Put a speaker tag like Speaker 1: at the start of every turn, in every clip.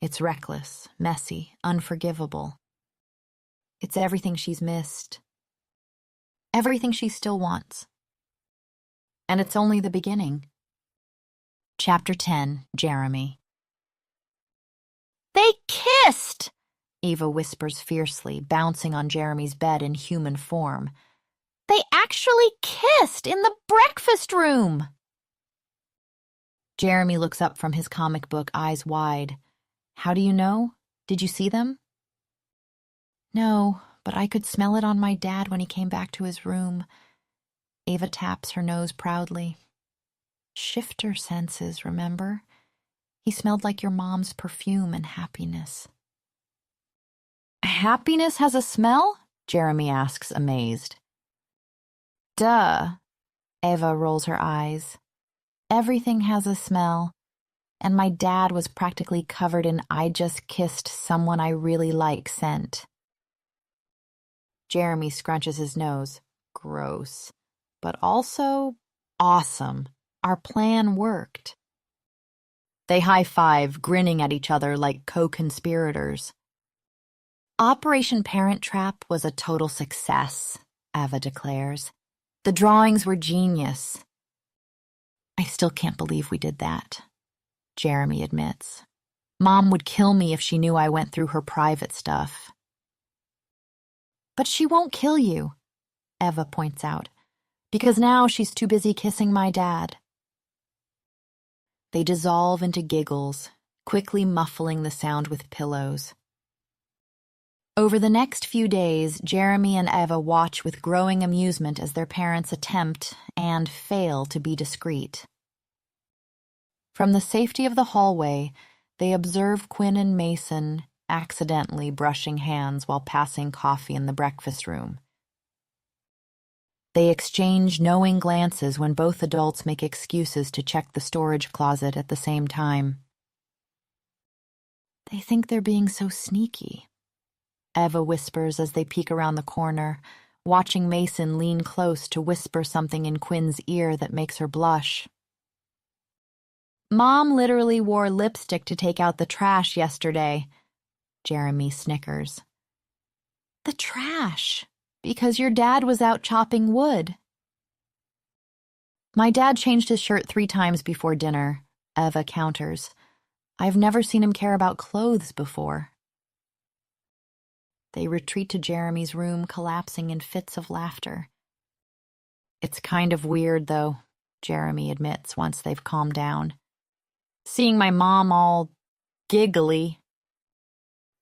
Speaker 1: It's reckless, messy, unforgivable. It's everything she's missed. Everything she still wants. And it's only the beginning. Chapter 10, Jeremy. "They kissed!" Eva whispers fiercely, bouncing on Jeremy's bed in human form. "They actually kissed in the breakfast room!" Jeremy looks up from his comic book, eyes wide. "How do you know? Did you see them?" "No, but I could smell it on my dad when he came back to his room." Eva taps her nose proudly. "Shifter senses, remember? He smelled like your mom's perfume and happiness." "Happiness has a smell?" Jeremy asks, amazed. "Duh." Eva rolls her eyes. "Everything has a smell. And my dad was practically covered in 'I just kissed someone I really like' scent." Jeremy scrunches his nose. Gross. But also awesome. Our plan worked. They high-five, grinning at each other like co-conspirators. "Operation Parent Trap was a total success," Ava declares. "The drawings were genius." "I still can't believe we did that," Jeremy admits. "Mom would kill me if she knew I went through her private stuff." "But she won't kill you," Eva points out, "because now she's too busy kissing my dad." They dissolve into giggles, quickly muffling the sound with pillows. Over the next few days, Jeremy and Eva watch with growing amusement as their parents attempt and fail to be discreet. From the safety of the hallway, they observe Quinn and Mason accidentally brushing hands while passing coffee in the breakfast room. They exchange knowing glances when both adults make excuses to check the storage closet at the same time. "They think they're being so sneaky," Eva whispers as they peek around the corner, watching Mason lean close to whisper something in Quinn's ear that makes her blush. "Mom literally wore lipstick to take out the trash yesterday," Jeremy snickers. "The trash? Because your dad was out chopping wood." "My dad changed his shirt 3 times before dinner," Eva counters. "I've never seen him care about clothes before." They retreat to Jeremy's room, collapsing in fits of laughter. "It's kind of weird, though," Jeremy admits once they've calmed down. "Seeing my mom all giggly."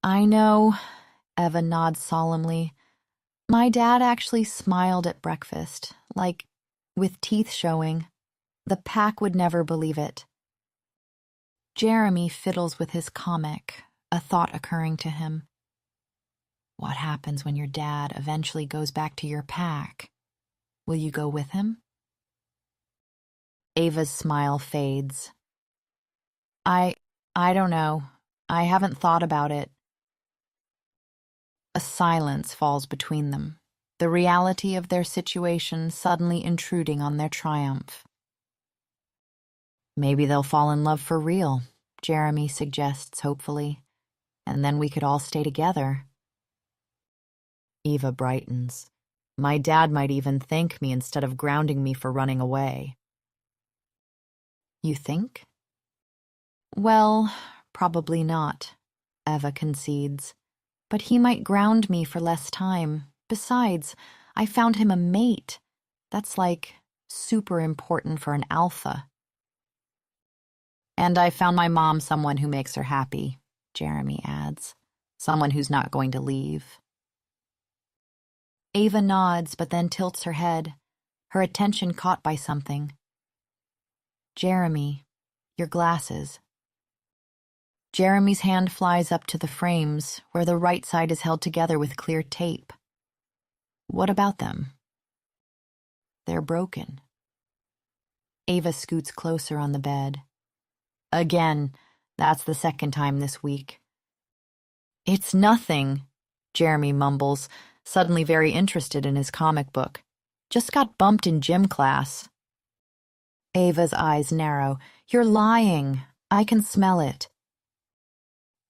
Speaker 1: "I know," Eva nods solemnly. "My dad actually smiled at breakfast, like, with teeth showing. The pack would never believe it." Jeremy fiddles with his comic, a thought occurring to him. What happens when your dad eventually goes back to your pack? Will you go with him? Ava's smile fades. I don't know. I haven't thought about it." A silence falls between them, the reality of their situation suddenly intruding on their triumph. "Maybe they'll fall in love for real," Jeremy suggests hopefully, "and then we could all stay together." Eva brightens. "My dad might even thank me instead of grounding me for running away." "You think?" "Well, probably not," Eva concedes. "But he might ground me for less time. Besides, I found him a mate. That's like super important for an alpha." "And I found my mom someone who makes her happy," Jeremy adds. "Someone who's not going to leave." Ava nods, but then tilts her head, her attention caught by something. "Jeremy, your glasses." Jeremy's hand flies up to the frames, where the right side is held together with clear tape. "What about them?" "They're broken." Ava scoots closer on the bed. "Again, that's the second time this week." "It's nothing," Jeremy mumbles, suddenly very interested in his comic book. "Just got bumped in gym class." Ava's eyes narrow. "You're lying. I can smell it."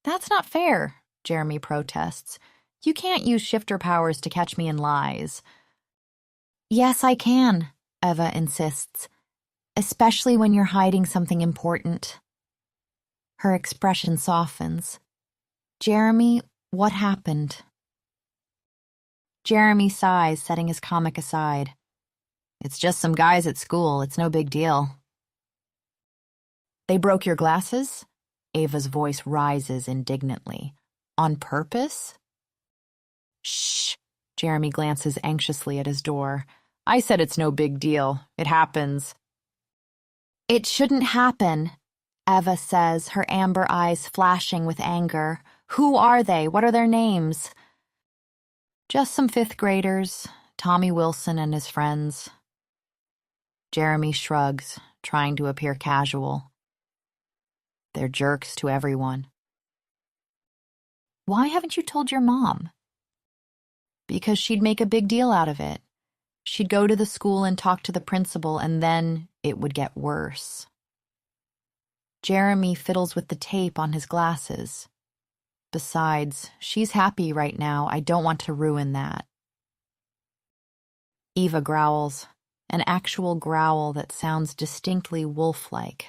Speaker 1: That's not fair, Jeremy protests. You can't use shifter powers to catch me in lies. Yes, I can, Eva insists, especially when you're hiding something important. Her expression softens. Jeremy, what happened? Jeremy sighs, setting his comic aside. It's just some guys at school. It's no big deal. They broke your glasses? Ava's voice rises indignantly. On purpose? Shh. Jeremy glances anxiously at his door. I said it's no big deal. It happens. It shouldn't happen, Eva says, her amber eyes flashing with anger. Who are they? What are their names? Just some fifth graders, Tommy Wilson and his friends. Jeremy shrugs, trying to appear casual. They're jerks to everyone. Why haven't you told your mom? Because she'd make a big deal out of it. She'd go to the school and talk to the principal, and then it would get worse. Jeremy fiddles with the tape on his glasses. Besides, she's happy right now. I don't want to ruin that. Eva growls, an actual growl that sounds distinctly wolf-like.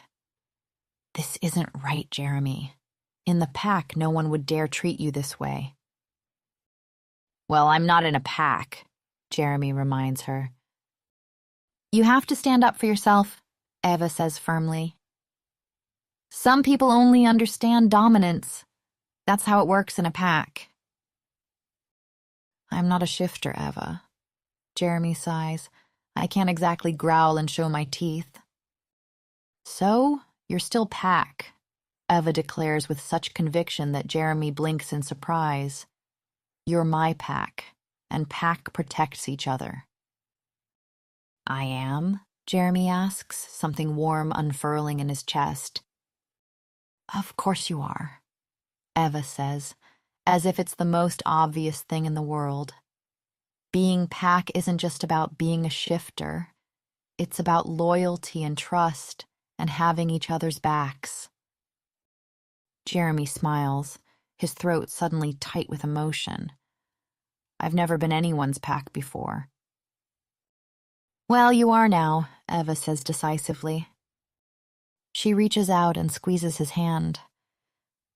Speaker 1: This isn't right, Jeremy. In the pack, no one would dare treat you this way. Well, I'm not in a pack, Jeremy reminds her. You have to stand up for yourself, Eva says firmly. Some people only understand dominance. That's how it works in a pack. I'm not a shifter, Eva. Jeremy sighs. I can't exactly growl and show my teeth. So, you're still pack, Eva declares with such conviction that Jeremy blinks in surprise. You're my pack, and pack protects each other. I am? Jeremy asks, something warm unfurling in his chest. Of course you are, Eva says, as if it's the most obvious thing in the world. Being pack isn't just about being a shifter. It's about loyalty and trust and having each other's backs. Jeremy smiles, his throat suddenly tight with emotion. I've never been anyone's pack before. Well, you are now, Eva says decisively. She reaches out and squeezes his hand.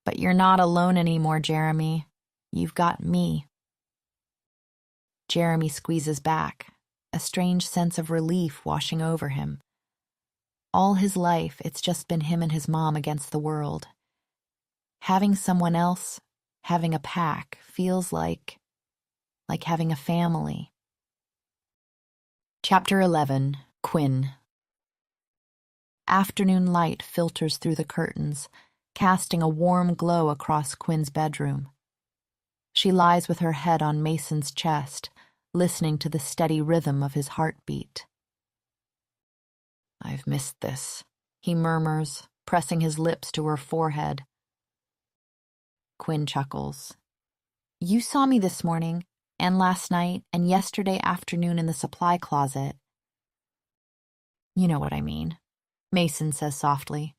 Speaker 1: But you're not alone anymore, Jeremy. You've got me. Jeremy squeezes back, a strange sense of relief washing over him. All his life, it's just been him and his mom against the world. Having someone else, having a pack, feels like having a family. Chapter 11, Quinn. Afternoon light filters through the curtains, casting a warm glow across Quinn's bedroom. She lies with her head on Mason's chest, listening to the steady rhythm of his heartbeat. I've missed this, he murmurs, pressing his lips to her forehead. Quinn chuckles. You saw me this morning, and last night, and yesterday afternoon in the supply closet. You know what I mean, Mason says softly.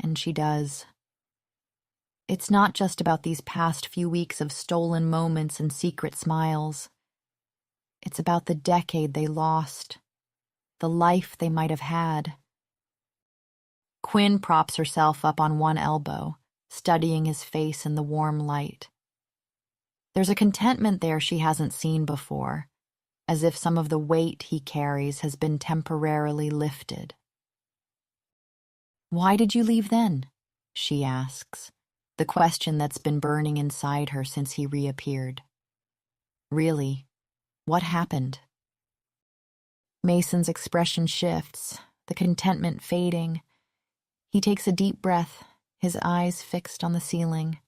Speaker 1: And she does. It's not just about these past few weeks of stolen moments and secret smiles. It's about the decade they lost, the life they might have had. Quinn props herself up on one elbow, studying his face in the warm light. There's a contentment there she hasn't seen before, as if some of the weight he carries has been temporarily lifted. Why did you leave then? She asks, the question that's been burning inside her since he reappeared. Really, what happened? Mason's expression shifts, the contentment fading. He takes a deep breath, his eyes fixed on the ceiling.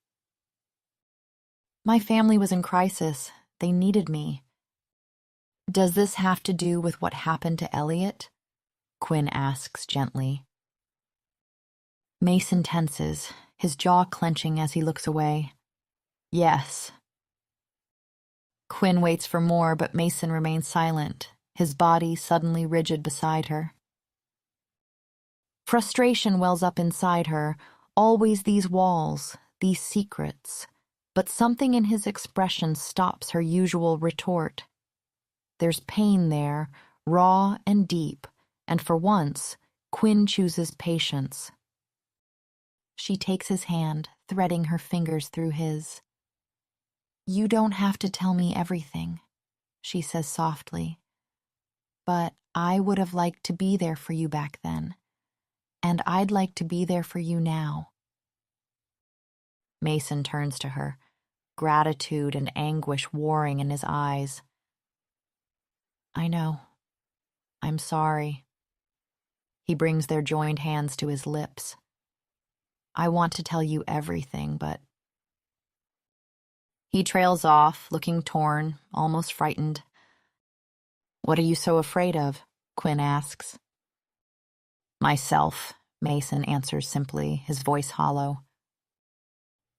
Speaker 1: My family was in crisis. They needed me. Does this have to do with what happened to Elliot? Quinn asks gently. Mason tenses, his jaw clenching as he looks away. Yes. Quinn waits for more, but Mason remains silent, his body suddenly rigid beside her. Frustration wells up inside her, always these walls, these secrets, but something in his expression stops her usual retort. There's pain there, raw and deep, and for once, Quinn chooses patience. She takes his hand, threading her fingers through his. "You don't have to tell me everything," she says softly. "But I would have liked to be there for you back then, and I'd like to be there for you now." Mason turns to her, gratitude and anguish warring in his eyes. "I know. I'm sorry." He brings their joined hands to his lips. "I want to tell you everything, but..." He trails off, looking torn, almost frightened. "What are you so afraid of?" Quinn asks. "Myself," Mason answers simply, his voice hollow.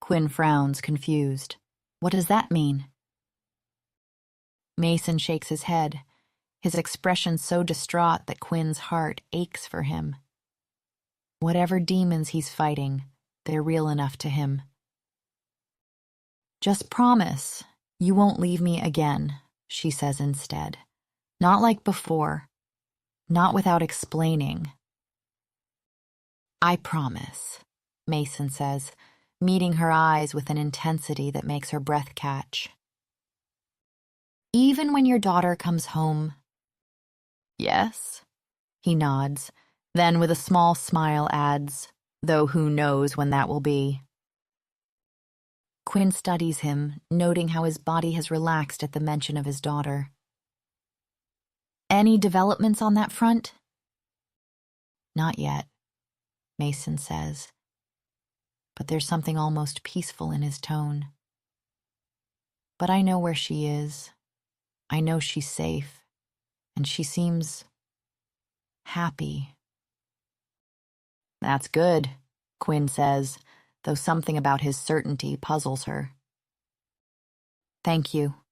Speaker 1: Quinn frowns, confused. "What does that mean?" Mason shakes his head, his expression so distraught that Quinn's heart aches for him. Whatever demons he's fighting, they're real enough to him. "Just promise you won't leave me again," she says instead. "Not like before. Not without explaining." "I promise," Mason says, meeting her eyes with an intensity that makes her breath catch. "Even when your daughter comes home?" "Yes," he nods, then with a small smile adds, "though who knows when that will be." Quinn studies him, noting how his body has relaxed at the mention of his daughter. "Any developments on that front?" "Not yet," Mason says, but there's something almost peaceful in his tone. "But I know where she is. I know she's safe, and she seems happy." "That's good," Quinn says, though something about his certainty puzzles her. "Thank you,"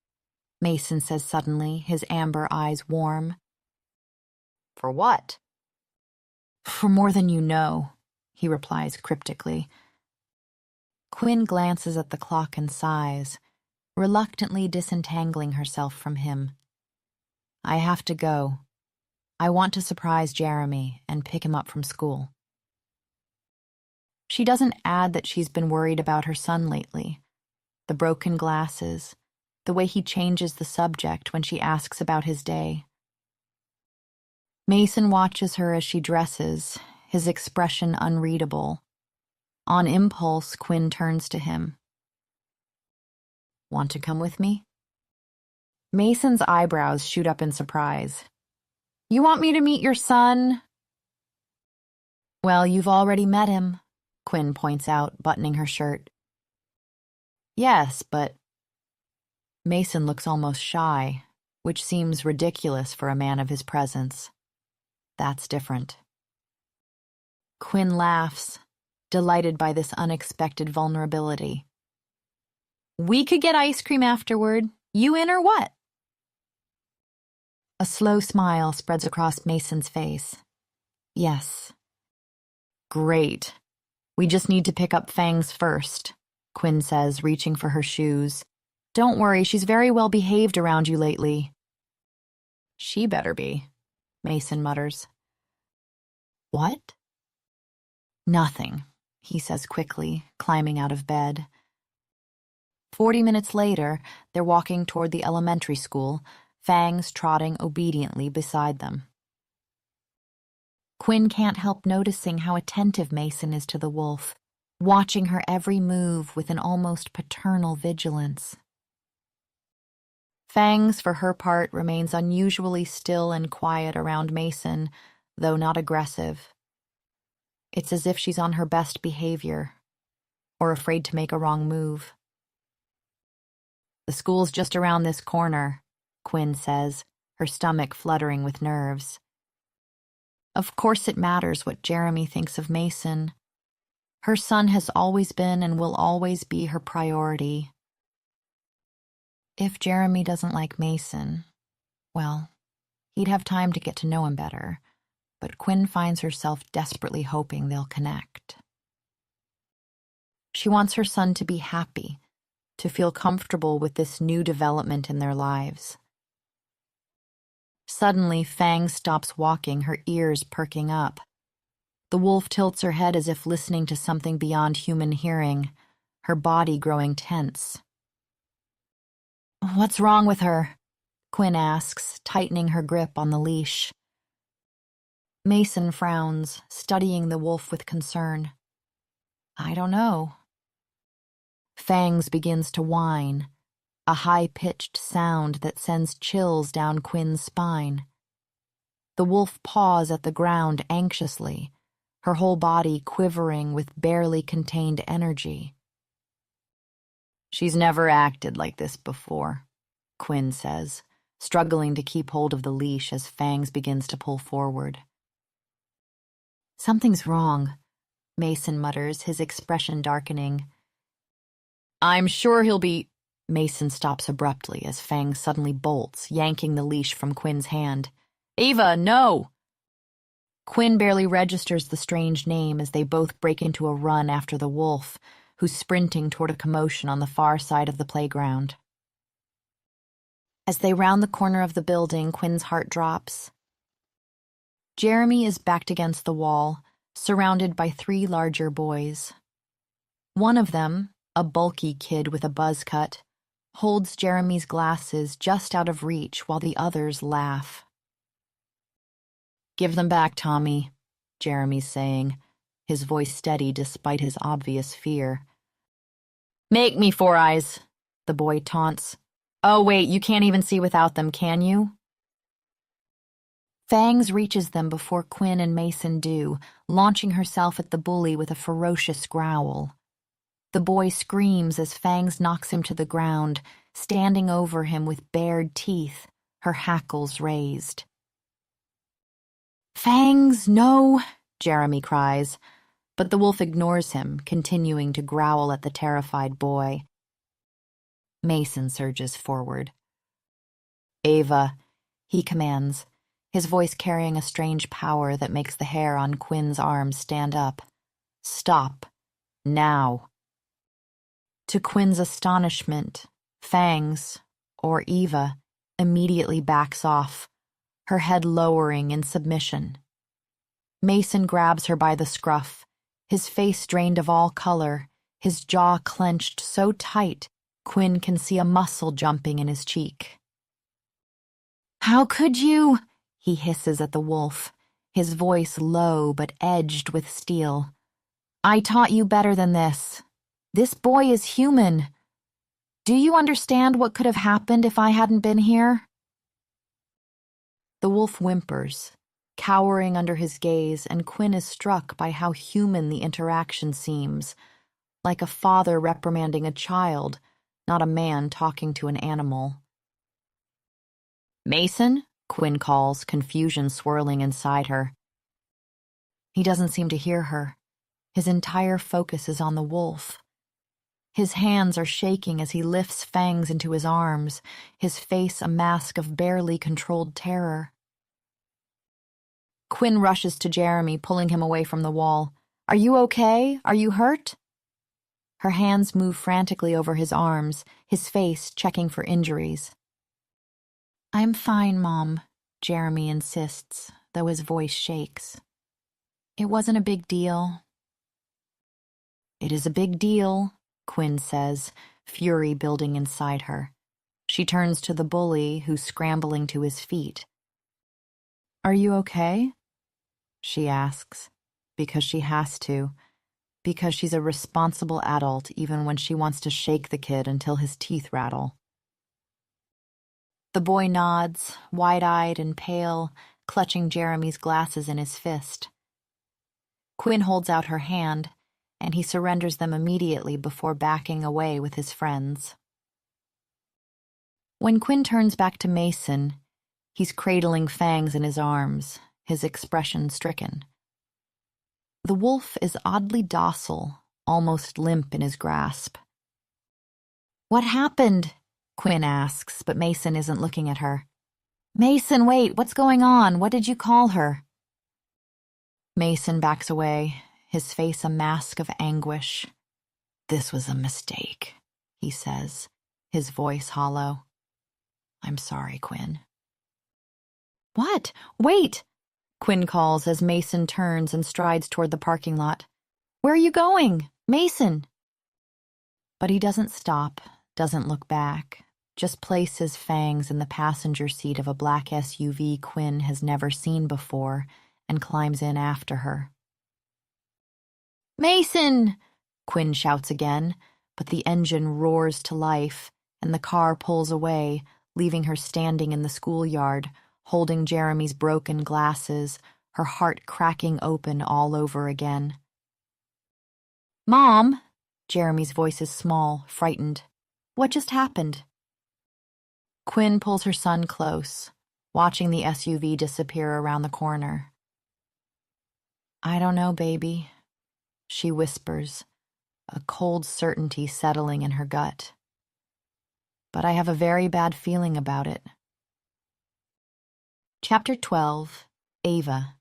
Speaker 1: Mason says suddenly, his amber eyes warm. "For what?" "For more than you know," he replies cryptically. Quinn glances at the clock and sighs, reluctantly disentangling herself from him. "I have to go. I want to surprise Jeremy and pick him up from school." She doesn't add that she's been worried about her son lately. The broken glasses, the way he changes the subject when she asks about his day. Mason watches her as she dresses, his expression unreadable. On impulse, Quinn turns to him. "Want to come with me?" Mason's eyebrows shoot up in surprise. "You want me to meet your son?" "Well, you've already met him," Quinn points out, buttoning her shirt. "Yes, but..." Mason looks almost shy, which seems ridiculous for a man of his presence. That's different. Quinn laughs, delighted by this unexpected vulnerability. "We could get ice cream afterward. You in or what?" A slow smile spreads across Mason's face. "Yes." "Great. We just need to pick up Fangs first," Quinn says, reaching for her shoes. "Don't worry, she's very well behaved around you lately." "She better be," Mason mutters. "What?" "Nothing," he says quickly, climbing out of bed. 40 minutes later, they're walking toward the elementary school, Fangs trotting obediently beside them. Quinn can't help noticing how attentive Mason is to the wolf, watching her every move with an almost paternal vigilance. Fangs, for her part, remains unusually still and quiet around Mason, though not aggressive. It's as if she's on her best behavior, or afraid to make a wrong move. "The school's just around this corner," Quinn says, her stomach fluttering with nerves. Of course it matters what Jeremy thinks of Mason. Her son has always been and will always be her priority. If Jeremy doesn't like Mason, well, he'd have time to get to know him better, but Quinn finds herself desperately hoping they'll connect. She wants her son to be happy, to feel comfortable with this new development in their lives. Suddenly, Fang stops walking, her ears perking up. The wolf tilts her head as if listening to something beyond human hearing, her body growing tense. "What's wrong with her?" Quinn asks, tightening her grip on the leash. Mason frowns, studying the wolf with concern. "I don't know." Fangs begins to whine, a high-pitched sound that sends chills down Quinn's spine. The wolf paws at the ground anxiously, her whole body quivering with barely contained energy. "She's never acted like this before," Quinn says, struggling to keep hold of the leash as Fangs begins to pull forward. "Something's wrong," Mason mutters, his expression darkening. "I'm sure he'll be—" Mason stops abruptly as Fangs suddenly bolts, yanking the leash from Quinn's hand. "Ava, no!" Quinn barely registers the strange name as they both break into a run after the wolf, who's sprinting toward a commotion on the far side of the playground. As they round the corner of the building, Quinn's heart drops. Jeremy is backed against the wall, surrounded by 3 larger boys. One of them, a bulky kid with a buzz cut, holds Jeremy's glasses just out of reach while the others laugh. "Give them back, Tommy," Jeremy's saying, his voice steady despite his obvious fear. "Make me, Four Eyes," the boy taunts. "Oh, wait, you can't even see without them, can you?" Fangs reaches them before Quinn and Mason do, launching herself at the bully with a ferocious growl. The boy screams as Fangs knocks him to the ground, standing over him with bared teeth, her hackles raised. "Fangs, no!" Jeremy cries, but the wolf ignores him, continuing to growl at the terrified boy. Mason surges forward. "Ava," he commands, his voice carrying a strange power that makes the hair on Quinn's arms stand up. "Stop. Now." To Quinn's astonishment, Fangs, or Eva, immediately backs off, her head lowering in submission. Mason grabs her by the scruff, his face drained of all color, his jaw clenched so tight Quinn can see a muscle jumping in his cheek. "How could you?" he hisses at the wolf, his voice low but edged with steel. "I taught you better than this. This boy is human. Do you understand what could have happened if I hadn't been here?" The wolf whimpers, cowering under his gaze, and Quinn is struck by how human the interaction seems, like a father reprimanding a child, not a man talking to an animal. "Mason?" Quinn calls, confusion swirling inside her. He doesn't seem to hear her. His entire focus is on the wolf. His hands are shaking as he lifts Fangs into his arms, his face a mask of barely controlled terror. Quinn rushes to Jeremy, pulling him away from the wall. "Are you okay? Are you hurt?" Her hands move frantically over his arms, his face checking for injuries. "I'm fine, Mom," Jeremy insists, though his voice shakes. "It wasn't a big deal." "It is a big deal," Quinn says, fury building inside her. She turns to the bully, who's scrambling to his feet. "Are you okay?" she asks, because she has to, because she's a responsible adult even when she wants to shake the kid until his teeth rattle. The boy nods, wide-eyed and pale, clutching Jeremy's glasses in his fist. Quinn holds out her hand, and he surrenders them immediately before backing away with his friends. When Quinn turns back to Mason, he's cradling Fangs in his arms, his expression stricken. The wolf is oddly docile, almost limp in his grasp. "What happened?" Quinn asks, but Mason isn't looking at her. "Mason, wait, what's going on? What did you call her?" Mason backs away, his face a mask of anguish. "This was a mistake," he says, his voice hollow. "I'm sorry, Quinn." "What? Wait!" Quinn calls as Mason turns and strides toward the parking lot. "Where are you going? Mason!" But he doesn't stop, doesn't look back, just places fangs in the passenger seat of a black SUV Quinn has never seen before and climbs in after her. "Mason!" Quinn shouts again, but the engine roars to life and the car pulls away, leaving her standing in the schoolyard, holding Jeremy's broken glasses, her heart cracking open all over again. "Mom!" Jeremy's voice is small, frightened. "What just happened?" Quinn pulls her son close, watching the SUV disappear around the corner. "I don't know, baby," she whispers, a cold certainty settling in her gut. "But I have a very bad feeling about it." Chapter 12, Ava.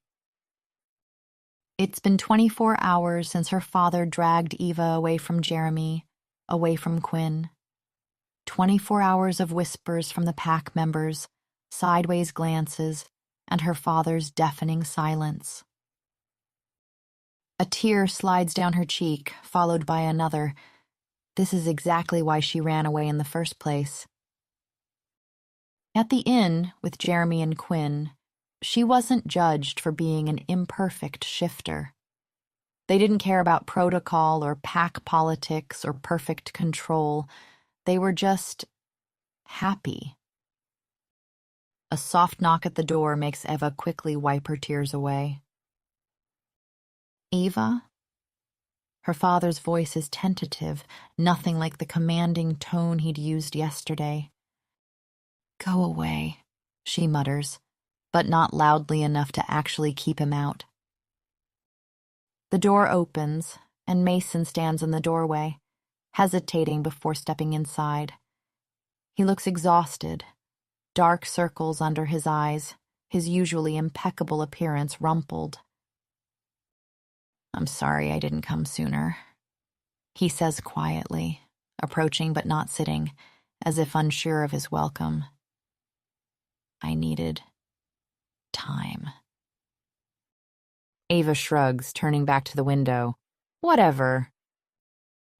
Speaker 1: It's been 24 hours since her father dragged Eva away from Jeremy, away from Quinn. 24 hours of whispers from the pack members, sideways glances, and her father's deafening silence. A tear slides down her cheek, followed by another. This is exactly why she ran away in the first place. At the inn with Jeremy and Quinn, she wasn't judged for being an imperfect shifter. They didn't care about protocol or pack politics or perfect control. They were just happy. A soft knock at the door makes Eva quickly wipe her tears away. "Eva?" Her father's voice is tentative, nothing like the commanding tone he'd used yesterday. "Go away," she mutters, but not loudly enough to actually keep him out. The door opens, and Mason stands in the doorway, hesitating before stepping inside. He looks exhausted, dark circles under his eyes, his usually impeccable appearance rumpled. "I'm sorry I didn't come sooner," he says quietly, approaching but not sitting, as if unsure of his welcome. "I needed time." Ava shrugs, turning back to the window. "Whatever.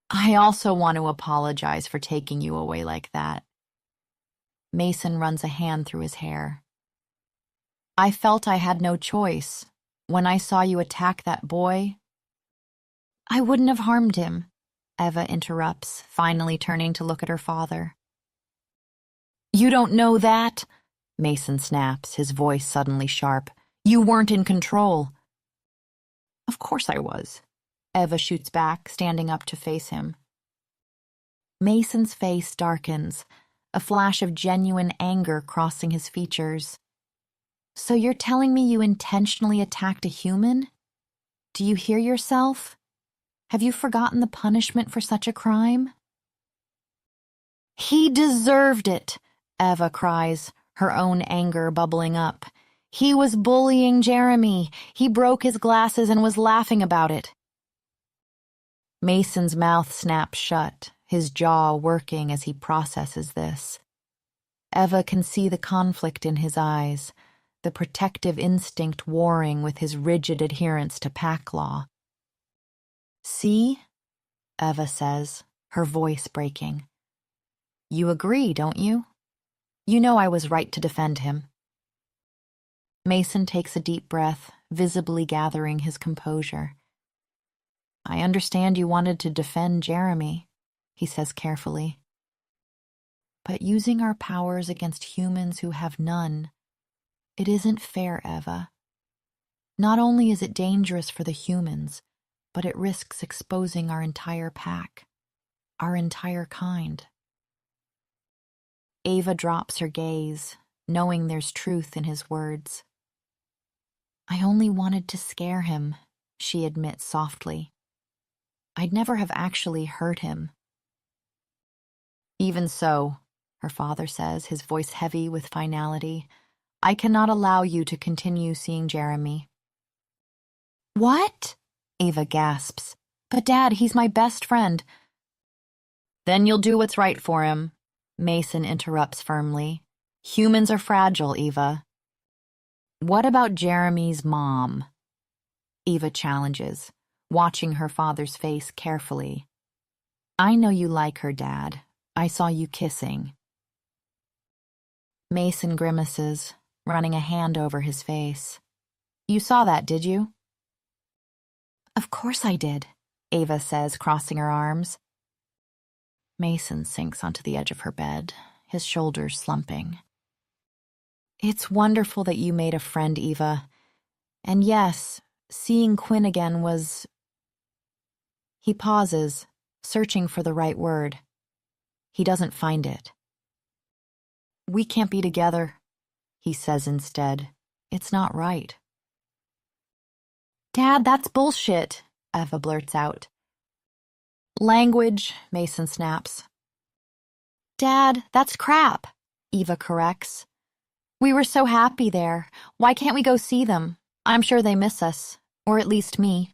Speaker 1: I also want to apologize for taking you away like that." Mason runs a hand through his hair. "I felt I had no choice. When I saw you attack that boy—" "I wouldn't have harmed him," Eva interrupts, finally turning to look at her father. "You don't know that," Mason snaps, his voice suddenly sharp. "You weren't in control." "Of course I was," Eva shoots back, standing up to face him. Mason's face darkens, a flash of genuine anger crossing his features. "So you're telling me you intentionally attacked a human? Do you hear yourself? Have you forgotten the punishment for such a crime?" "He deserved it," Eva cries, her own anger bubbling up. "He was bullying Jeremy. He broke his glasses and was laughing about it." Mason's mouth snaps shut, his jaw working as he processes this. Eva can see the conflict in his eyes, the protective instinct warring with his rigid adherence to pack law. "See?" Eva says, her voice breaking. "You agree, don't you? You know I was right to defend him." Mason takes a deep breath, visibly gathering his composure. "I understand you wanted to defend Jeremy," he says carefully. "But using our powers against humans who have none, it isn't fair, Eva. Not only is it dangerous for the humans, but it risks exposing our entire pack, our entire kind." Ava drops her gaze, knowing there's truth in his words. "I only wanted to scare him," she admits softly. "I'd never have actually hurt him." "Even so," her father says, his voice heavy with finality, "I cannot allow you to continue seeing Jeremy." "What?" Ava gasps. "But Dad, he's my best friend." Then you'll do what's right for him, Mason interrupts firmly. Humans are fragile, Eva. What about Jeremy's mom? Eva challenges, watching her father's face carefully. I know you like her, Dad. I saw you kissing. Mason grimaces, running a hand over his face. You saw that, did you? Of course I did, Eva says, crossing her arms. Mason sinks onto the edge of her bed, his shoulders slumping. It's wonderful that you made a friend, Eva. And yes, seeing Quinn again was... He pauses, searching for the right word. He doesn't find it. We can't be together, he says instead. It's not right. Dad, that's bullshit, Eva blurts out. Language, Mason snaps. Dad, that's crap, Eva corrects. We were so happy there. Why can't we go see them? I'm sure they miss us, or at least me.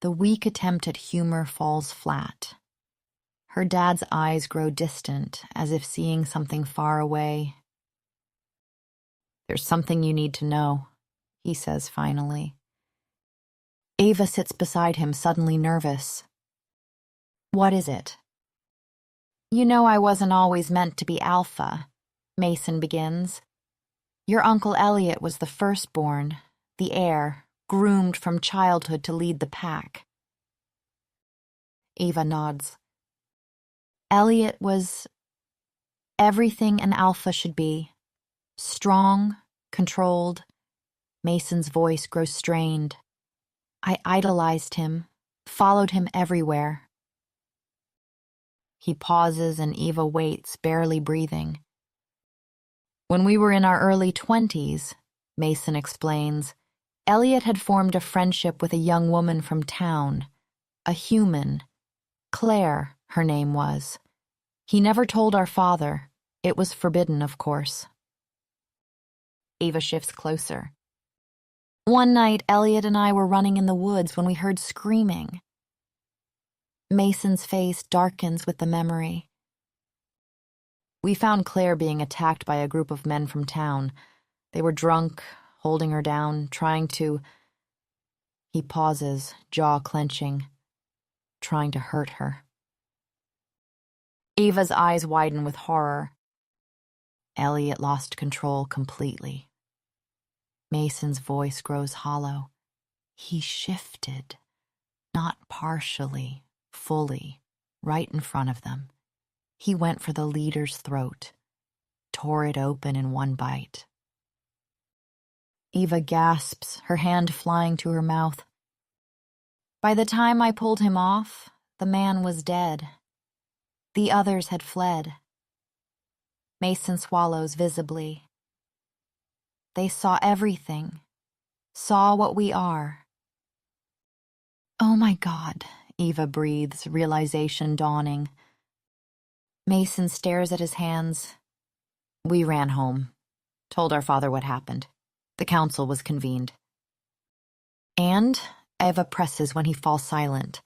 Speaker 1: The weak attempt at humor falls flat. Her dad's eyes grow distant, as if seeing something far away. There's something you need to know, he says finally. Eva sits beside him, suddenly nervous. What is it? You know I wasn't always meant to be alpha, Mason begins. Your Uncle Elliot was the firstborn, the heir, groomed from childhood to lead the pack. Eva nods. Elliot was everything an alpha should be. Strong, controlled. Mason's voice grows strained. I idolized him, followed him everywhere. He pauses and Eva waits, barely breathing. When we were in our early 20s, Mason explains, Elliot had formed a friendship with a young woman from town, a human. Claire, her name was. He never told our father. It was forbidden, of course. Eva shifts closer. One night, Elliot and I were running in the woods when we heard screaming. Mason's face darkens with the memory. We found Claire being attacked by a group of men from town. They were drunk, holding her down, trying to... He pauses, jaw clenching, trying to hurt her. Eva's eyes widen with horror. Elliot lost control completely. Mason's voice grows hollow. He shifted, not partially, fully, right in front of them. He went for the leader's throat, tore it open in one bite. Eva gasps, her hand flying to her mouth. By the time I pulled him off, the man was dead. The others had fled. Mason swallows visibly. They saw everything, saw what we are. Oh my God, Eva breathes, realization dawning. Mason stares at his hands. We ran home, told our father what happened. The council was convened. And Eva presses when he falls silent.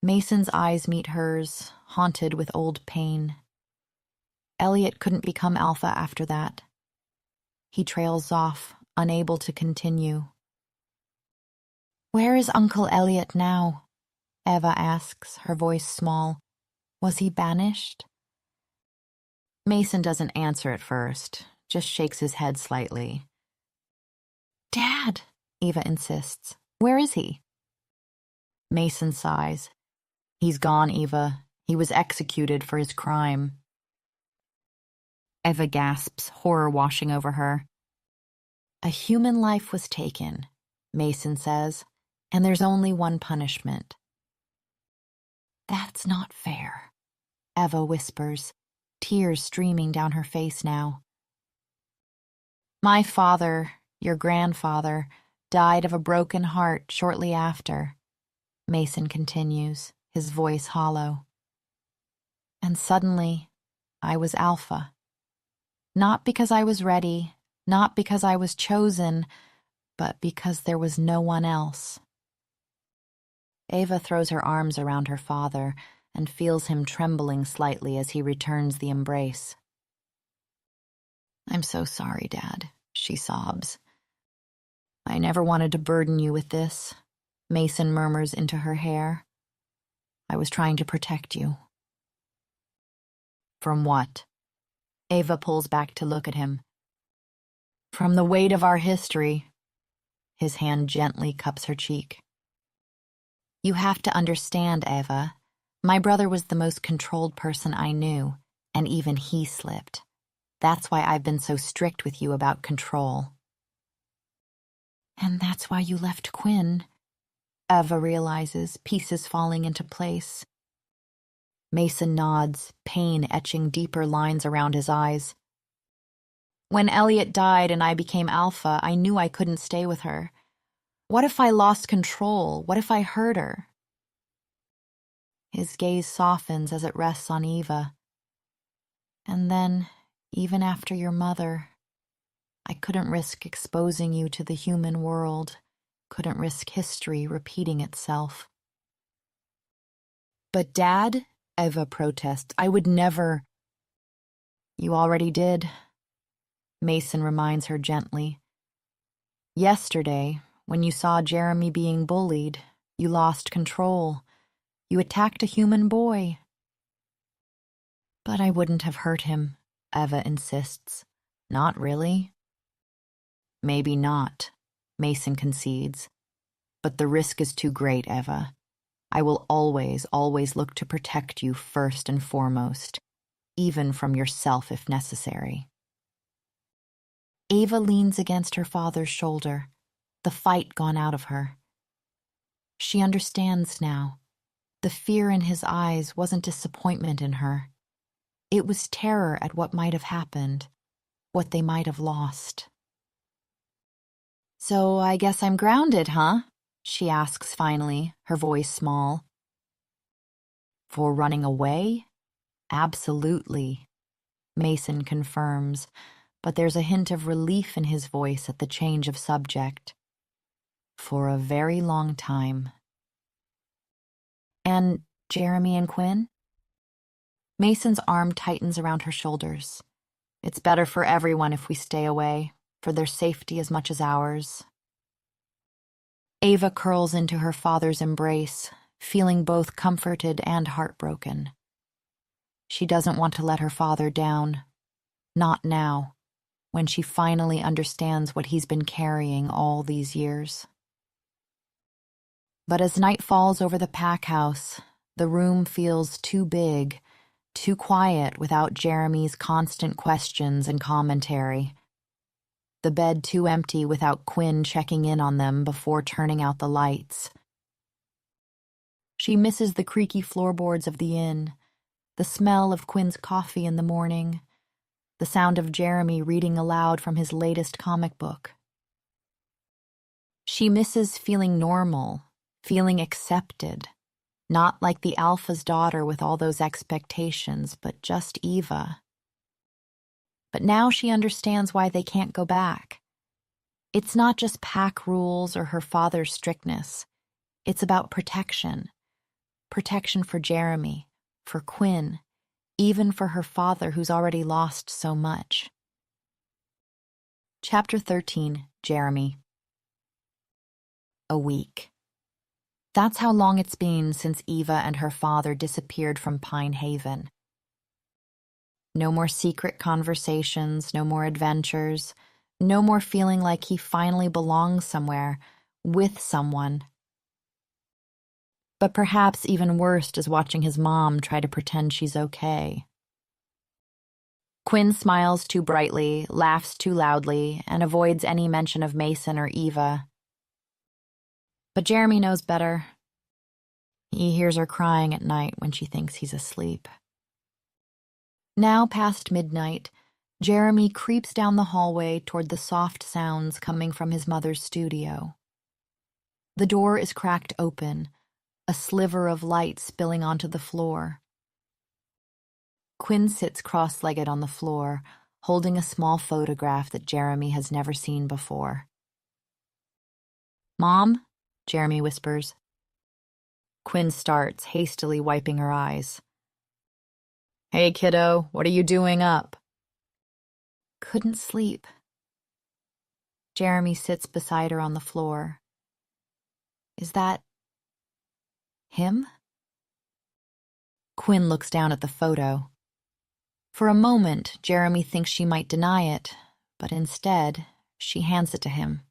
Speaker 1: Mason's eyes meet hers, haunted with old pain. Elliot couldn't become alpha after that. He trails off, unable to continue. Where is Uncle Elliot now? Eva asks, her voice small. Was he banished? Mason doesn't answer at first, just shakes his head slightly. Dad, Eva insists. Where is he? Mason sighs. He's gone, Eva. He was executed for his crime. Eva gasps, horror washing over her. A human life was taken, Mason says, and there's only one punishment. That's not fair, Eva whispers, tears streaming down her face now. My father, your grandfather, died of a broken heart shortly after, Mason continues, his voice hollow. And suddenly, I was alpha. Not because I was ready, not because I was chosen, but because there was no one else. Ava throws her arms around her father and feels him trembling slightly as he returns the embrace. "I'm so sorry, Dad," she sobs. "I never wanted to burden you with this," Mason murmurs into her hair. "I was trying to protect you." "From what?" Ava pulls back to look at him. "From the weight of our history." His hand gently cups her cheek. "You have to understand, Ava. My brother was the most controlled person I knew, and even he slipped. That's why I've been so strict with you about control." "And that's why you left Quinn," Ava realizes, pieces falling into place. Mason nods, pain etching deeper lines around his eyes. "When Elliot died and I became Alpha, I knew I couldn't stay with her. What if I lost control? What if I hurt her?" His gaze softens as it rests on Eva. "And then, even after your mother, I couldn't risk exposing you to the human world, couldn't risk history repeating itself." "But Dad," Eva protests, "I would never—" "You already did," Mason reminds her gently. "Yesterday, when you saw Jeremy being bullied, you lost control. You attacked a human boy." "But I wouldn't have hurt him," Eva insists. "Not really." "Maybe not," Mason concedes. "But the risk is too great, Eva. I will always, always look to protect you first and foremost, even from yourself if necessary." Ava leans against her father's shoulder, the fight gone out of her. She understands now. The fear in his eyes wasn't disappointment in her. It was terror at what might have happened, what they might have lost. "So I guess I'm grounded, huh?" she asks finally, her voice small. "For running away? Absolutely," Mason confirms, but there's a hint of relief in his voice at the change of subject. "For a very long time." "And Jeremy and Quinn?" Mason's arm tightens around her shoulders. "It's better for everyone if we stay away, for their safety as much as ours." Ava curls into her father's embrace, feeling both comforted and heartbroken. She doesn't want to let her father down. Not now, when she finally understands what he's been carrying all these years. But as night falls over the pack house, the room feels too big, too quiet without Jeremy's constant questions and commentary. The bed too empty without Quinn checking in on them before turning out the lights. She misses the creaky floorboards of the inn, the smell of Quinn's coffee in the morning, the sound of Jeremy reading aloud from his latest comic book. She misses feeling normal, feeling accepted, not like the Alpha's daughter with all those expectations, but just Eva. But now she understands why they can't go back. It's not just pack rules or her father's strictness. It's about protection. Protection for Jeremy, for Quinn, even for her father who's already lost so much. Chapter 13, Jeremy. A week. That's how long it's been since Eva and her father disappeared from Pine Haven. No more secret conversations, no more adventures, no more feeling like he finally belongs somewhere, with someone. But perhaps even worse is watching his mom try to pretend she's okay. Quinn smiles too brightly, laughs too loudly, and avoids any mention of Mason or Eva. But Jeremy knows better. He hears her crying at night when she thinks he's asleep. Now past midnight, Jeremy creeps down the hallway toward the soft sounds coming from his mother's studio. The door is cracked open, a sliver of light spilling onto the floor. Quinn sits cross-legged on the floor, holding a small photograph that Jeremy has never seen before. "Mom?" Jeremy whispers. Quinn starts, hastily wiping her eyes. Hey, kiddo, what are you doing up? Couldn't sleep. Jeremy sits beside her on the floor. Is that him? Quinn looks down at the photo. For a moment, Jeremy thinks she might deny it, but instead, she hands it to him.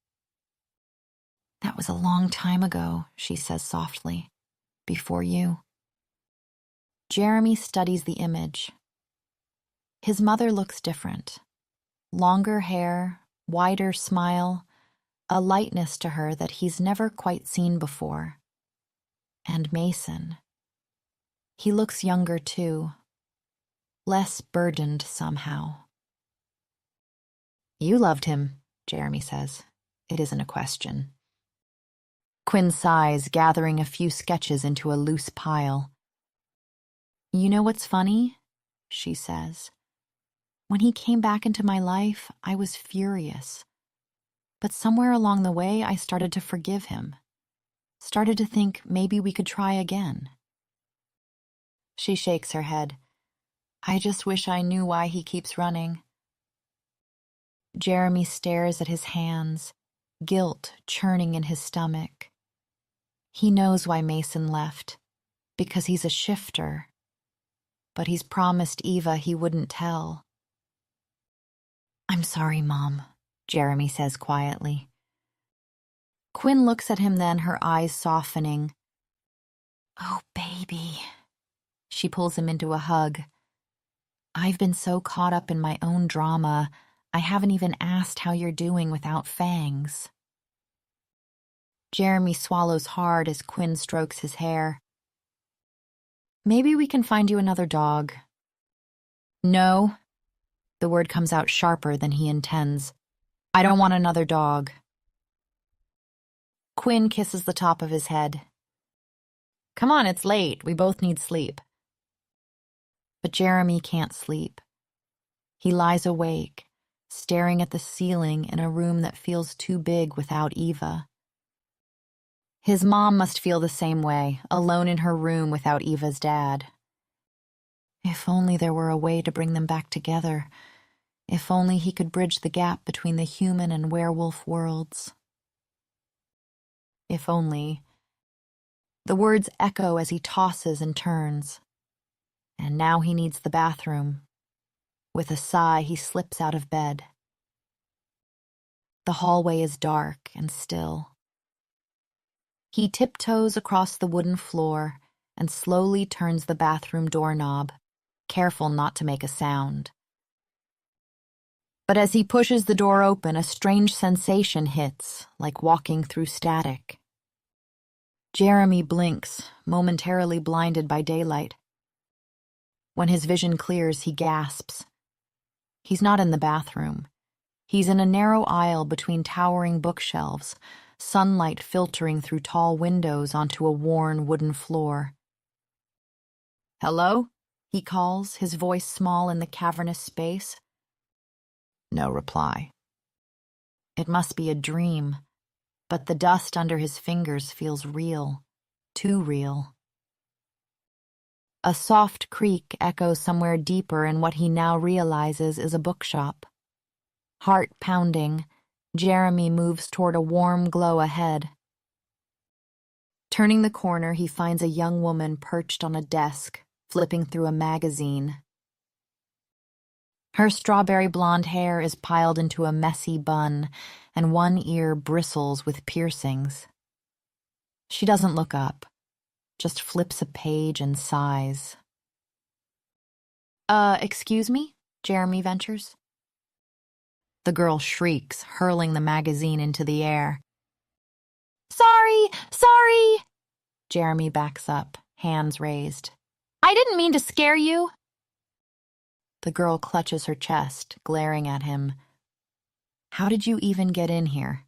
Speaker 1: That was a long time ago, she says softly. Before you. Jeremy studies the image. His mother looks different. Longer hair, wider smile, a lightness to her that he's never quite seen before. And Mason. He looks younger too. Less burdened somehow. You loved him, Jeremy says. It isn't a question. Quinn sighs, gathering a few sketches into a loose pile. You know what's funny? She says. When he came back into my life, I was furious. But somewhere along the way, I started to forgive him. Started to think maybe we could try again. She shakes her head. I just wish I knew why he keeps running. Jeremy stares at his hands, guilt churning in his stomach. He knows why Mason left, because he's a shifter. But he's promised Eva he wouldn't tell. I'm sorry, Mom, Jeremy says quietly. Quinn looks at him then, her eyes softening. Oh, baby. She pulls him into a hug. I've been so caught up in my own drama, I haven't even asked how you're doing without fangs. Jeremy swallows hard as Quinn strokes his hair. Maybe we can find you another dog. No. The word comes out sharper than he intends. I don't want another dog. Quinn kisses the top of his head. Come on, it's late. We both need sleep. But Jeremy can't sleep. He lies awake, staring at the ceiling in a room that feels too big without Eva. His mom must feel the same way, alone in her room without Eva's dad. If only there were a way to bring them back together. If only he could bridge the gap between the human and werewolf worlds. If only. The words echo as he tosses and turns. And now he needs the bathroom. With a sigh, he slips out of bed. The hallway is dark and still. He tiptoes across the wooden floor and slowly turns the bathroom doorknob, careful not to make a sound. But as he pushes the door open, a strange sensation hits, like walking through static. Jeremy blinks, momentarily blinded by daylight. When his vision clears, he gasps. He's not in the bathroom. He's in a narrow aisle between towering bookshelves, sunlight filtering through tall windows onto a worn wooden floor. Hello? He calls, his voice small in the cavernous space. No reply. It must be a dream, but the dust under his fingers feels real, too real. A soft creak echoes somewhere deeper in what he now realizes is a bookshop. Heart pounding, Jeremy moves toward a warm glow ahead. Turning the corner, he finds a young woman perched on a desk, flipping through a magazine. Her strawberry blonde hair is piled into a messy bun, and one ear bristles with piercings. She doesn't look up, just flips a page and sighs. Excuse me? Jeremy ventures. The girl shrieks, hurling the magazine into the air. Sorry! Sorry! Jeremy backs up, hands raised. I didn't mean to scare you. The girl clutches her chest, glaring at him. How did you even get in here?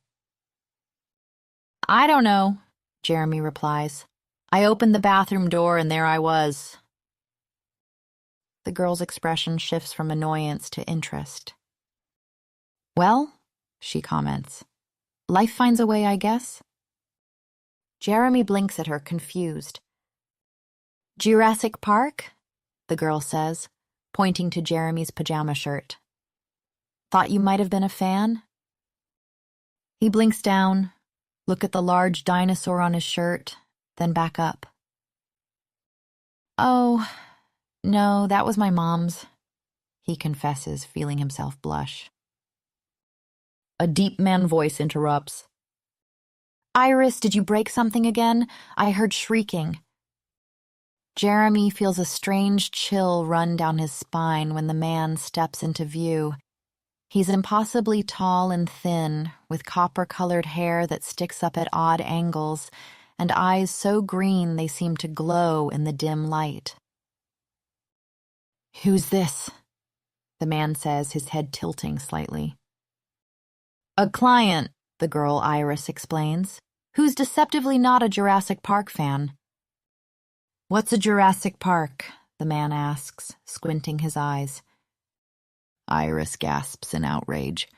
Speaker 1: I don't know, Jeremy replies. I opened the bathroom door and there I was. The girl's expression shifts from annoyance to interest. Well, she comments, life finds a way, I guess. Jeremy blinks at her, confused. Jurassic Park? The girl says, pointing to Jeremy's pajama shirt. Thought you might have been a fan? He blinks down, look at the large dinosaur on his shirt, then back up. Oh, no, that was my mom's, he confesses, feeling himself blush. A deep man voice interrupts. Iris, did you break something again? I heard shrieking. Jeremy feels a strange chill run down his spine when the man steps into view. He's impossibly tall and thin, with copper-colored hair that sticks up at odd angles, and eyes so green they seem to glow in the dim light. Who's this? The man says, his head tilting slightly. A client, the girl Iris explains, who's deceptively not a Jurassic Park fan. What's a Jurassic Park? The man asks, squinting his eyes. Iris gasps in outrage.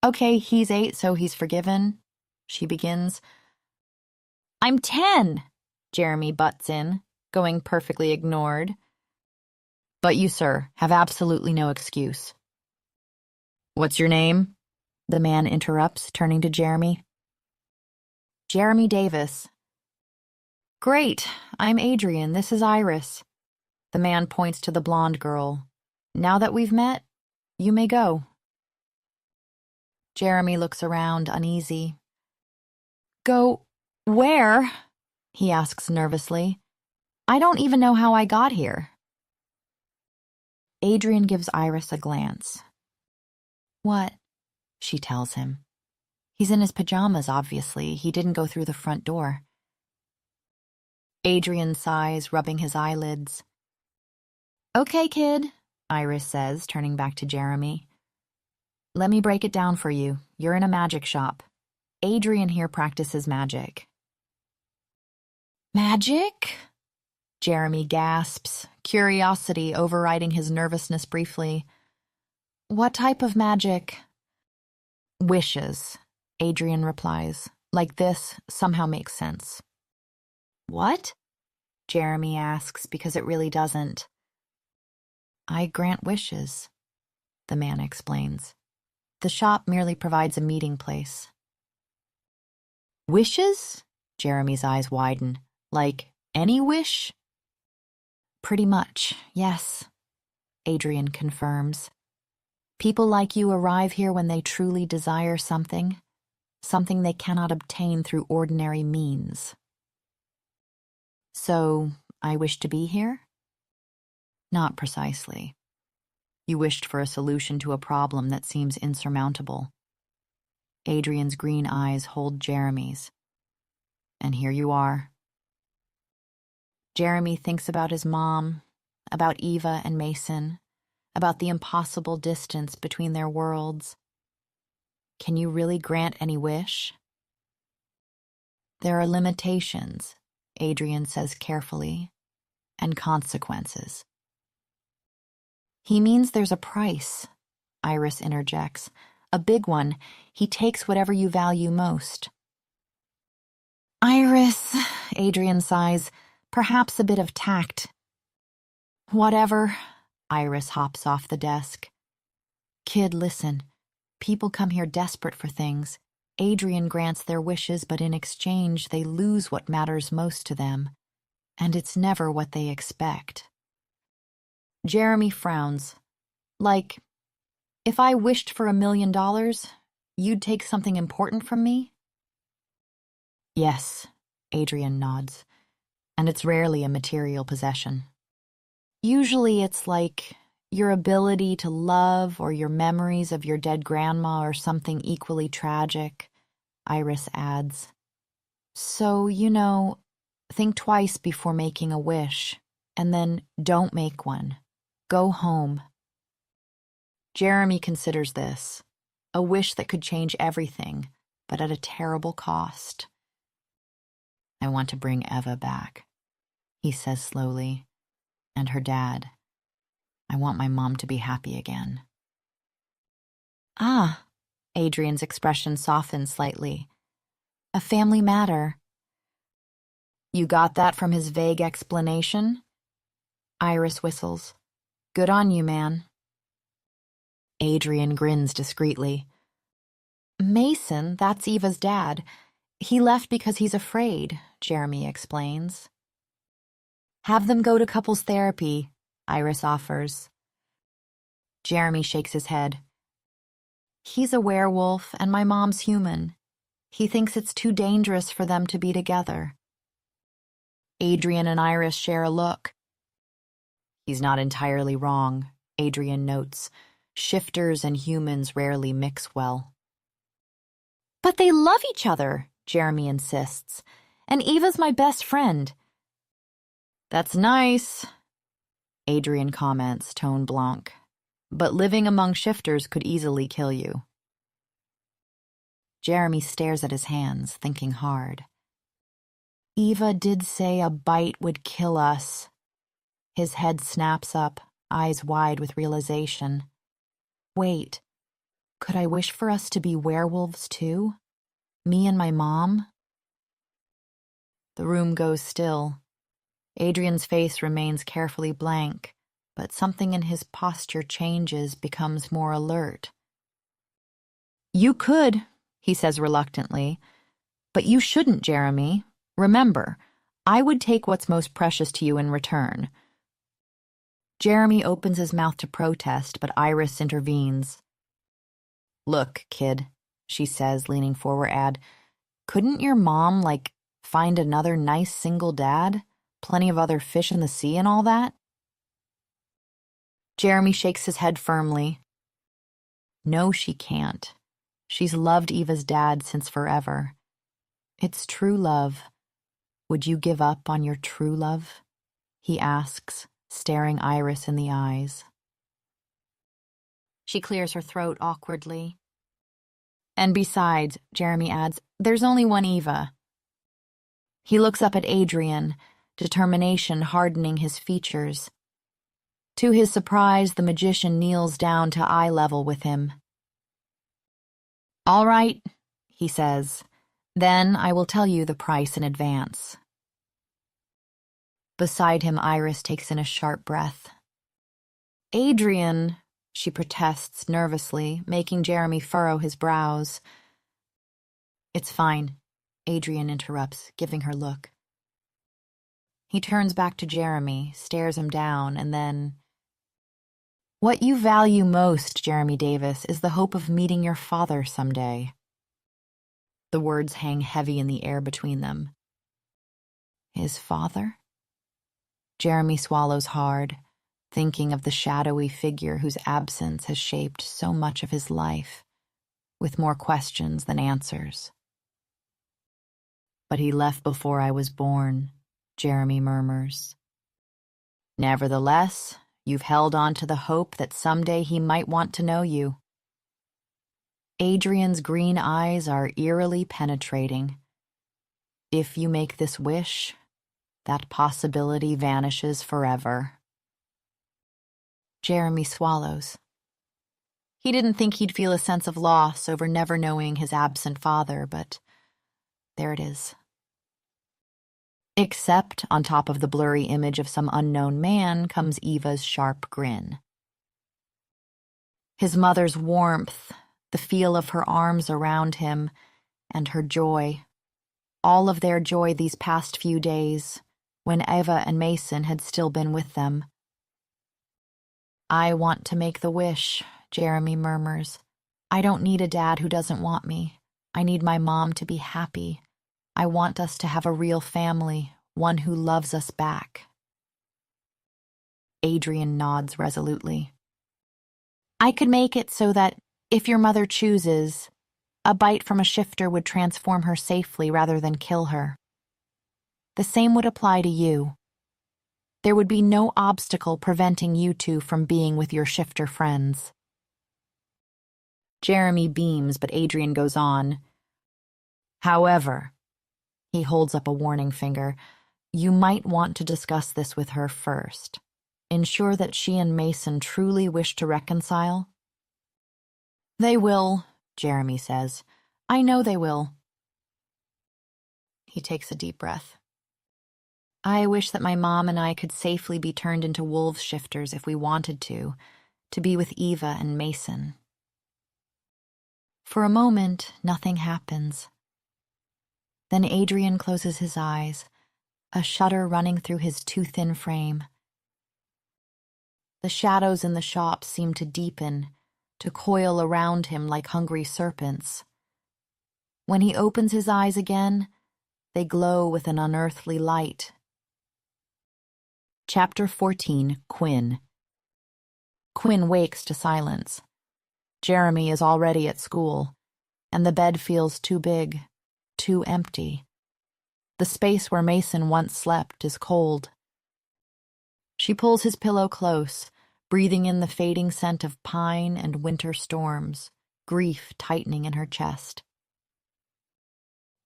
Speaker 1: Okay, he's 8, so he's forgiven, she begins. I'm 10, Jeremy butts in, going perfectly ignored. But you, sir, have absolutely no excuse. What's your name? The man interrupts, turning to Jeremy. Jeremy Davis. Great, I'm Adrian, this is Iris. The man points to the blonde girl. Now that we've met, you may go. Jeremy looks around, uneasy. Go where? He asks nervously. I don't even know how I got here. Adrian gives Iris a glance. What? She tells him. He's in his pajamas, obviously. He didn't go through the front door. Adrian sighs, rubbing his eyelids. Okay, kid, Iris says, turning back to Jeremy. Let me break it down for you. You're in a magic shop. Adrian here practices magic. Magic? Jeremy gasps, curiosity overriding his nervousness briefly. What type of magic? Wishes, Adrian replies. Like this somehow makes sense. What? Jeremy asks, because it really doesn't. I grant wishes, the man explains. The shop merely provides a meeting place. Wishes? Jeremy's eyes widen. Like any wish? Pretty much, yes, Adrian confirms. People like you arrive here when they truly desire something they cannot obtain through ordinary means. So, I wish to be here? Not precisely. You wished for a solution to a problem that seems insurmountable. Adrian's green eyes hold Jeremy's. And here you are. Jeremy thinks about his mom, about Eva and Mason, about the impossible distance between their worlds. Can you really grant any wish? There are limitations, Adrian says carefully, and consequences. He means there's a price, Iris interjects. A big one. He takes whatever you value most. Iris, Adrian sighs, perhaps a bit of tact. Whatever, Iris hops off the desk. Kid, listen. People come here desperate for things. Adrian grants their wishes, but in exchange they lose what matters most to them. And it's never what they expect. Jeremy frowns. Like, if I wished for $1 million, you'd take something important from me? Yes, Adrian nods. And it's rarely a material possession. Usually it's like your ability to love or your memories of your dead grandma or something equally tragic, Iris adds. So, think twice before making a wish, and then don't make one. Go home. Jeremy considers this, a wish that could change everything, but at a terrible cost. I want to bring Eva back, he says slowly, and her dad. I want my mom to be happy again. Ah, Adrian's expression softens slightly. A family matter. You got that from his vague explanation? Iris whistles. Good on you, man. Adrian grins discreetly. Mason, that's Eva's dad. He left because he's afraid, Jeremy explains. Have them go to couples therapy, Iris offers. Jeremy shakes his head. He's a werewolf and my mom's human. He thinks it's too dangerous for them to be together. Adrian and Iris share a look. He's not entirely wrong, Adrian notes. Shifters and humans rarely mix well. But they love each other, Jeremy insists. And Eva's my best friend. That's nice, Adrian comments, tone blanc. But living among shifters could easily kill you. Jeremy stares at his hands, thinking hard. Eva did say a bite would kill us. His head snaps up, eyes wide with realization. Wait, could I wish for us to be werewolves too? Me and my mom? The room goes still. Adrian's face remains carefully blank, but something in his posture changes, becomes more alert. You could, he says reluctantly, but you shouldn't, Jeremy. Remember, I would take what's most precious to you in return. Jeremy opens his mouth to protest, but Iris intervenes. Look, kid, she says, leaning forward, couldn't your mom, find another nice single dad? Plenty of other fish in the sea and all that? Jeremy shakes his head firmly. No, she can't. She's loved Eva's dad since forever. It's true love. Would you give up on your true love? He asks, staring Iris in the eyes. She clears her throat awkwardly. And besides, Jeremy adds, there's only one Eva. He looks up at Adrian, determination hardening his features. To his surprise, the magician kneels down to eye level with him. All right, he says. Then I will tell you the price in advance. Beside him, Iris takes in a sharp breath. Adrian, she protests nervously, making Jeremy furrow his brows. It's fine, Adrian interrupts, giving her look. He turns back to Jeremy, stares him down, and then... What you value most, Jeremy Davis, is the hope of meeting your father someday. The words hang heavy in the air between them. His father? Jeremy swallows hard, thinking of the shadowy figure whose absence has shaped so much of his life, with more questions than answers. But he left before I was born, Jeremy murmurs. Nevertheless, you've held on to the hope that someday he might want to know you. Adrian's green eyes are eerily penetrating. If you make this wish, that possibility vanishes forever. Jeremy swallows. He didn't think he'd feel a sense of loss over never knowing his absent father, but there it is. Except on top of the blurry image of some unknown man comes Eva's sharp grin. His mother's warmth, the feel of her arms around him, and her joy. All of their joy these past few days, when Eva and Mason had still been with them. I want to make the wish, Jeremy murmurs. I don't need a dad who doesn't want me. I need my mom to be happy. I want us to have a real family, one who loves us back. Adrian nods resolutely. I could make it so that, if your mother chooses, a bite from a shifter would transform her safely rather than kill her. The same would apply to you. There would be no obstacle preventing you two from being with your shifter friends. Jeremy beams, but Adrian goes on. However, he holds up a warning finger, you might want to discuss this with her first. Ensure that she and Mason truly wish to reconcile. They will, Jeremy says. I know they will. He takes a deep breath. I wish that my mom and I could safely be turned into wolves shifters if we wanted to be with Eva and Mason. For a moment, nothing happens. Then Adrian closes his eyes, a shudder running through his too-thin frame. The shadows in the shop seem to deepen, to coil around him like hungry serpents. When he opens his eyes again, they glow with an unearthly light. Chapter 14, Quinn. Quinn wakes to silence. Jeremy is already at school, and the bed feels too big, too empty. The space where Mason once slept is cold. She pulls his pillow close, breathing in the fading scent of pine and winter storms, grief tightening in her chest.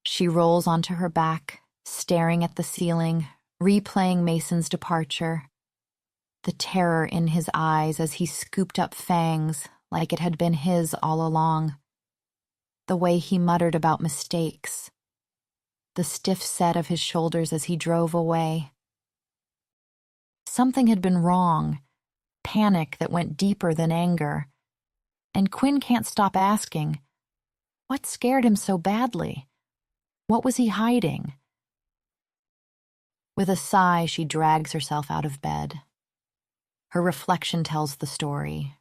Speaker 1: She rolls onto her back, staring at the ceiling, replaying Mason's departure. The terror in his eyes as he scooped up Fangs like it had been his all along. The way he muttered about mistakes. The stiff set of his shoulders as he drove away. Something had been wrong, panic that went deeper than anger. And Quinn can't stop asking, what scared him so badly? What was he hiding? With a sigh, she drags herself out of bed. Her reflection tells the story.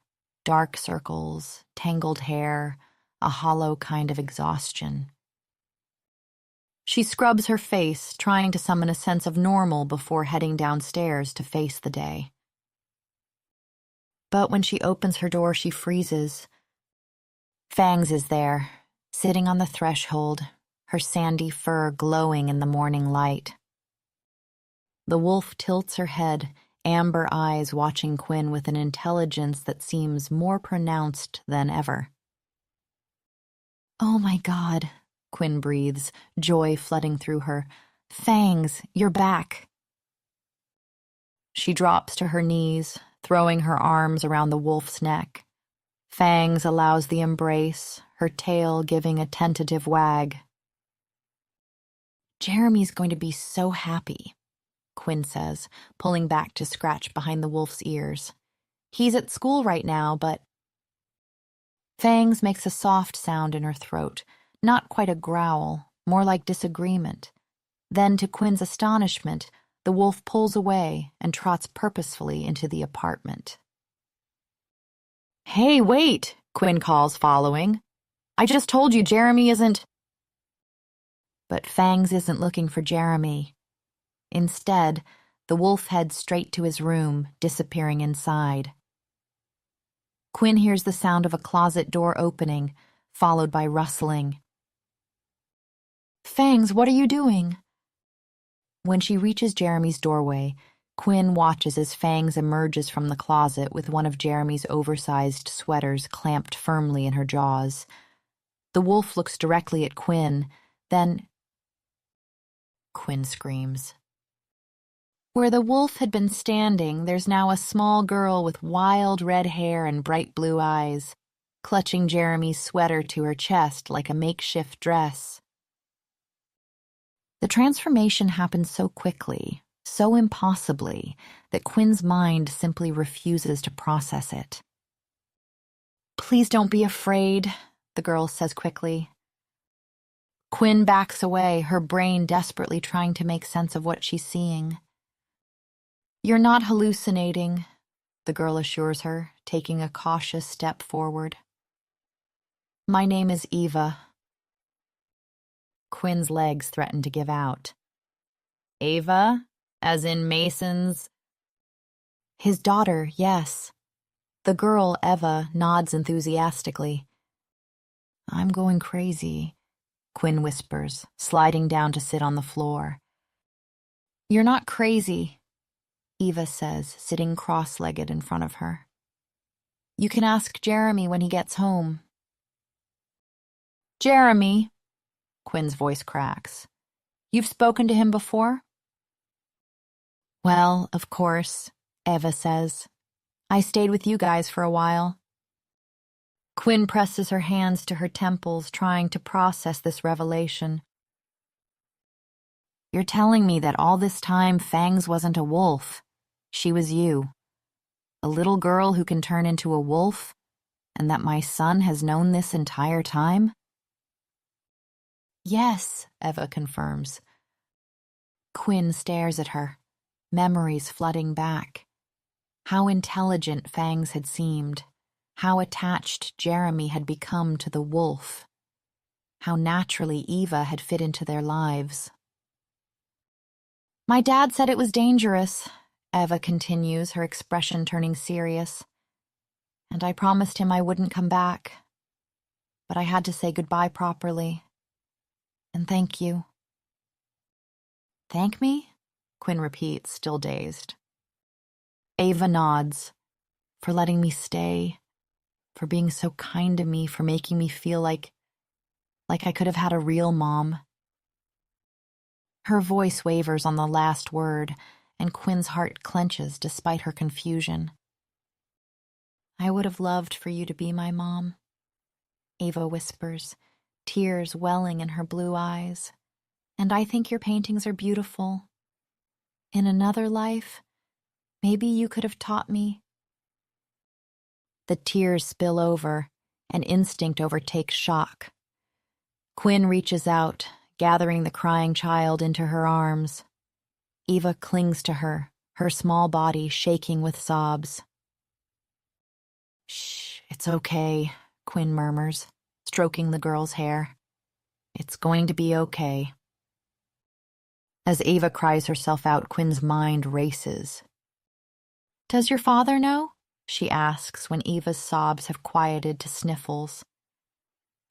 Speaker 1: Dark circles, tangled hair, a hollow kind of exhaustion. She scrubs her face, trying to summon a sense of normal before heading downstairs to face the day. But when she opens her door, she freezes. Fangs is there, sitting on the threshold, her sandy fur glowing in the morning light. The wolf tilts her head, amber eyes watching Quinn with an intelligence that seems more pronounced than ever. "Oh my God," Quinn breathes, joy flooding through her. "Fangs, you're back." She drops to her knees, throwing her arms around the wolf's neck. Fangs allows the embrace, her tail giving a tentative wag. "Jeremy's going to be so happy," Quinn says, pulling back to scratch behind the wolf's ears. "He's at school right now, but—" Fangs makes a soft sound in her throat, not quite a growl, more like disagreement. Then, to Quinn's astonishment, the wolf pulls away and trots purposefully into the apartment. "Hey, wait," Quinn calls, following. "I just told you Jeremy isn't—" But Fangs isn't looking for Jeremy. Instead, the wolf heads straight to his room, disappearing inside. Quinn hears the sound of a closet door opening, followed by rustling. "Fangs, what are you doing?" When she reaches Jeremy's doorway, Quinn watches as Fangs emerges from the closet with one of Jeremy's oversized sweaters clamped firmly in her jaws. The wolf looks directly at Quinn, then... Quinn screams. Where the wolf had been standing, there's now a small girl with wild red hair and bright blue eyes, clutching Jeremy's sweater to her chest like a makeshift dress. The transformation happened so quickly, so impossibly, that Quinn's mind simply refuses to process it. "Please don't be afraid," the girl says quickly. Quinn backs away, her brain desperately trying to make sense of what she's seeing. "You're not hallucinating," the girl assures her, taking a cautious step forward. "My name is Eva." Quinn's legs threaten to give out. "Ava? As in Mason's—" "His daughter, yes." The girl, Eva, nods enthusiastically. "I'm going crazy," Quinn whispers, sliding down to sit on the floor. "You're not crazy," Eva says, sitting cross-legged in front of her. "You can ask Jeremy when he gets home." "Jeremy," Quinn's voice cracks. "You've spoken to him before?" "Well, of course," Eva says. "I stayed with you guys for a while." Quinn presses her hands to her temples, trying to process this revelation. You're telling me that all this time Fangs wasn't a wolf. She was you. A little girl who can turn into a wolf, and that my son has known this entire time? Yes, Eva confirms. Quinn stares at her, memories flooding back. How intelligent Fangs had seemed, how attached Jeremy had become to the wolf, how naturally Eva had fit into their lives. My dad said it was dangerous, Eva continues, her expression turning serious. And I promised him I wouldn't come back. But I had to say goodbye properly. And thank you. Thank me? Quinn repeats, still dazed. Eva nods. For letting me stay. For being so kind to me, for making me feel like I could have had a real mom. Her voice wavers on the last word, and Quinn's heart clenches despite her confusion. I would have loved for you to be my mom, Eva whispers, tears welling in her blue eyes. And I think your paintings are beautiful. In another life, maybe you could have taught me. The tears spill over, and instinct overtakes shock. Quinn reaches out, gathering the crying child into her arms. Eva clings to her, her small body shaking with sobs. Shh, it's okay, Quinn murmurs, stroking the girl's hair. It's going to be okay. As Eva cries herself out, Quinn's mind races. Does your father know? She asks when Eva's sobs have quieted to sniffles.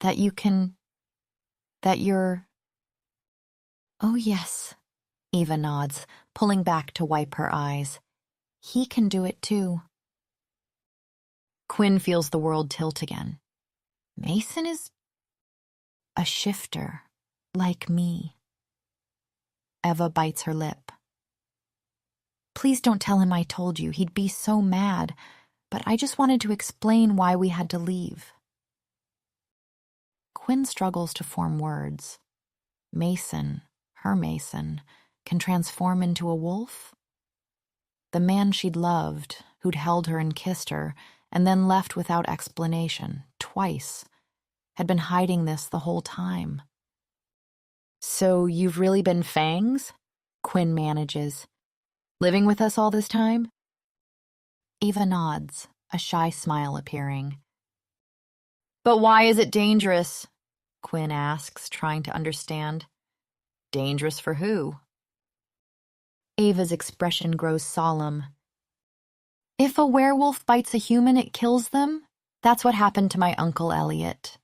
Speaker 1: That you're... Oh, yes, Eva nods, pulling back to wipe her eyes. He can do it too. Quinn feels the world tilt again. Mason is a shifter, like me. Eva bites her lip. Please don't tell him I told you. He'd be so mad, but I just wanted to explain why we had to leave. Quinn struggles to form words. Mason, her Mason, can transform into a wolf? The man she'd loved, who'd held her and kissed her, and then left without explanation, twice, had been hiding this the whole time. So you've really been Fangs? Quinn manages. Living with us all this time? Eva nods, a shy smile appearing. But why is it dangerous? Quinn asks, trying to understand. Dangerous for who? Eva's expression grows solemn. If a werewolf bites a human, it kills them? That's what happened to my Uncle Elliot.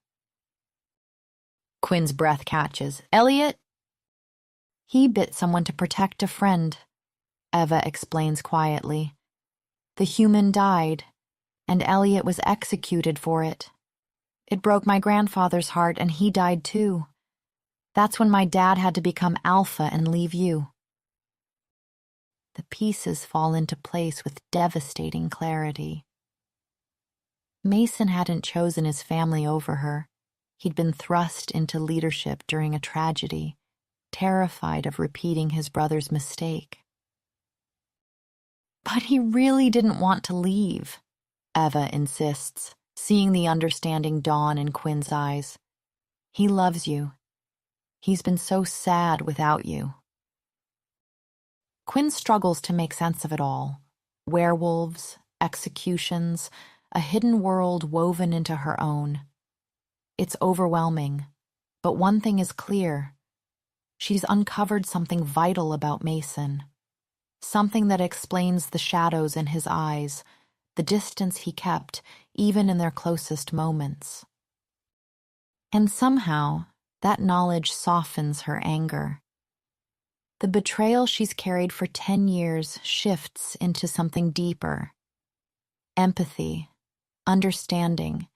Speaker 1: Quinn's breath catches. Elliot? He bit someone to protect a friend, Eva explains quietly. The human died, and Elliot was executed for it. It broke my grandfather's heart, and he died too. That's when my dad had to become Alpha and leave you. The pieces fall into place with devastating clarity. Mason hadn't chosen his family over her. He'd been thrust into leadership during a tragedy, terrified of repeating his brother's mistake. But he really didn't want to leave, Eva insists, seeing the understanding dawn in Quinn's eyes. He loves you. He's been so sad without you. Quinn struggles to make sense of it all. Werewolves, executions, a hidden world woven into her own. It's overwhelming, but one thing is clear. She's uncovered something vital about Mason. Something that explains the shadows in his eyes, the distance he kept, even in their closest moments. And somehow, that knowledge softens her anger. The betrayal she's carried for 10 years shifts into something deeper. Empathy, understanding,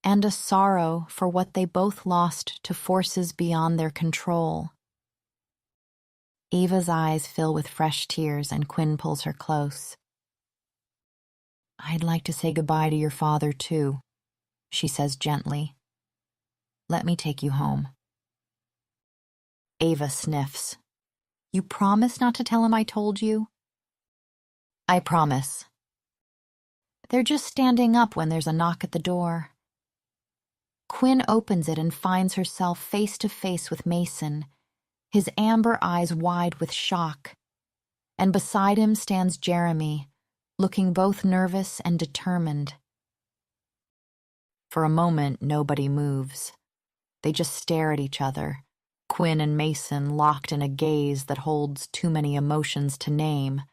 Speaker 1: and a sorrow for what they both lost to forces beyond their control. Eva's eyes fill with fresh tears, and Quinn pulls her close. I'd like to say goodbye to your father, too, she says gently. Let me take you home. Eva sniffs. You promise not to tell him I told you? I promise. They're just standing up when there's a knock at the door. Quinn opens it and finds herself face to face with Mason, his amber eyes wide with shock. And beside him stands Jeremy, looking both nervous and determined. For a moment, nobody moves. They just stare at each other, Quinn and Mason locked in a gaze that holds too many emotions to name,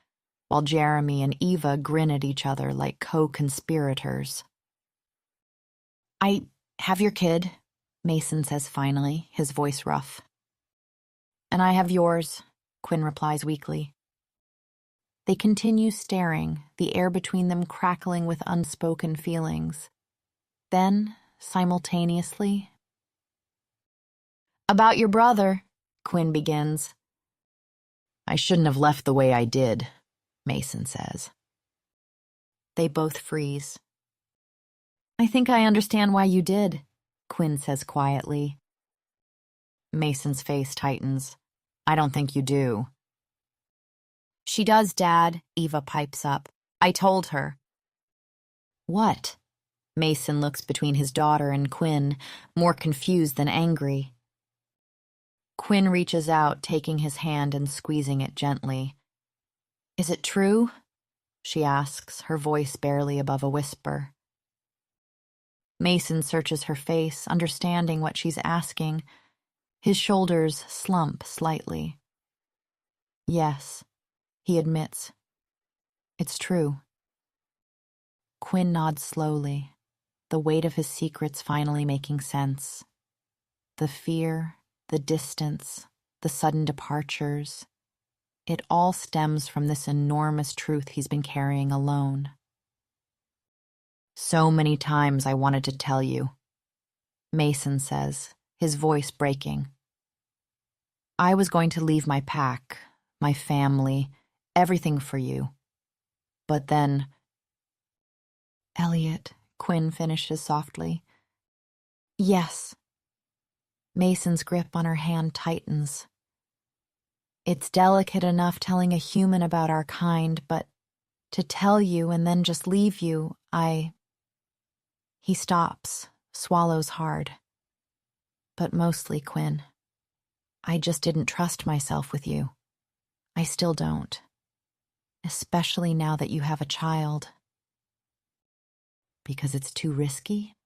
Speaker 1: while Jeremy and Eva grin at each other like co-conspirators. I have your kid, Mason says finally, his voice rough. And I have yours, Quinn replies weakly. They continue staring, the air between them crackling with unspoken feelings. Then, simultaneously, about your brother, Quinn begins. I shouldn't have left the way I did, Mason says. They both freeze. I think I understand why you did, Quinn says quietly. Mason's face tightens. I don't think you do. She does, Dad, Eva pipes up. I told her. What? Mason looks between his daughter and Quinn, more confused than angry. Quinn reaches out, taking his hand and squeezing it gently. Is it true? She asks, her voice barely above a whisper. Mason searches her face, understanding what she's asking. His shoulders slump slightly. Yes, he admits. It's true. Quinn nods slowly, the weight of his secrets finally making sense. The fear, the distance, the sudden departures. It all stems from this enormous truth he's been carrying alone. So many times I wanted to tell you, Mason says, his voice breaking. I was going to leave my pack, my family, everything for you. But then... Elliot, Quinn finishes softly. Yes. Mason's grip on her hand tightens. It's delicate enough telling a human about our kind, but to tell you and then just leave you, He stops, swallows hard. But mostly, Quinn, I just didn't trust myself with you. I still don't. Especially now that you have a child. Because it's too risky?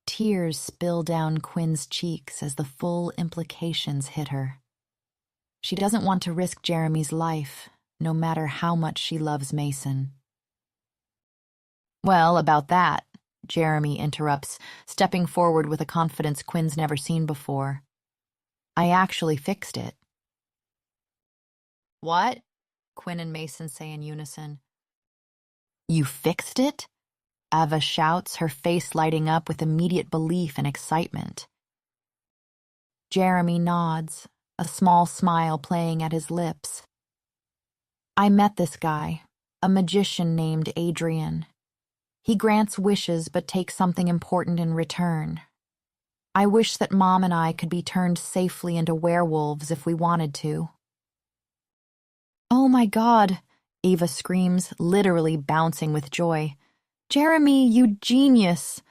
Speaker 1: Tears spill down Quinn's cheeks as the full implications hit her. She doesn't want to risk Jeremy's life, no matter how much she loves Mason. Well, about that, Jeremy interrupts, stepping forward with a confidence Quinn's never seen before. I actually fixed it. What? Quinn and Mason say in unison. You fixed it? Ava shouts, her face lighting up with immediate belief and excitement. Jeremy nods, a small smile playing at his lips. I met this guy, a magician named Adrian. He grants wishes but takes something important in return. I wish that Mom and I could be turned safely into werewolves if we wanted to. Oh my God, Eva screams, literally bouncing with joy. Jeremy, you genius!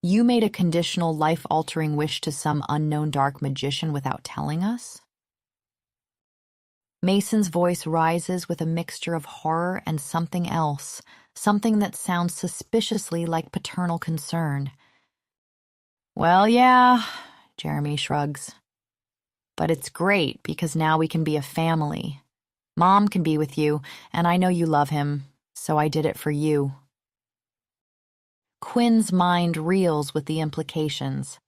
Speaker 1: You made a conditional life-altering wish to some unknown dark magician without telling us? Mason's voice rises with a mixture of horror and something else, something that sounds suspiciously like paternal concern. Well, yeah, Jeremy shrugs. But it's great because now we can be a family. Mom can be with you, and I know you love him, so I did it for you. Quinn's mind reels with the implications.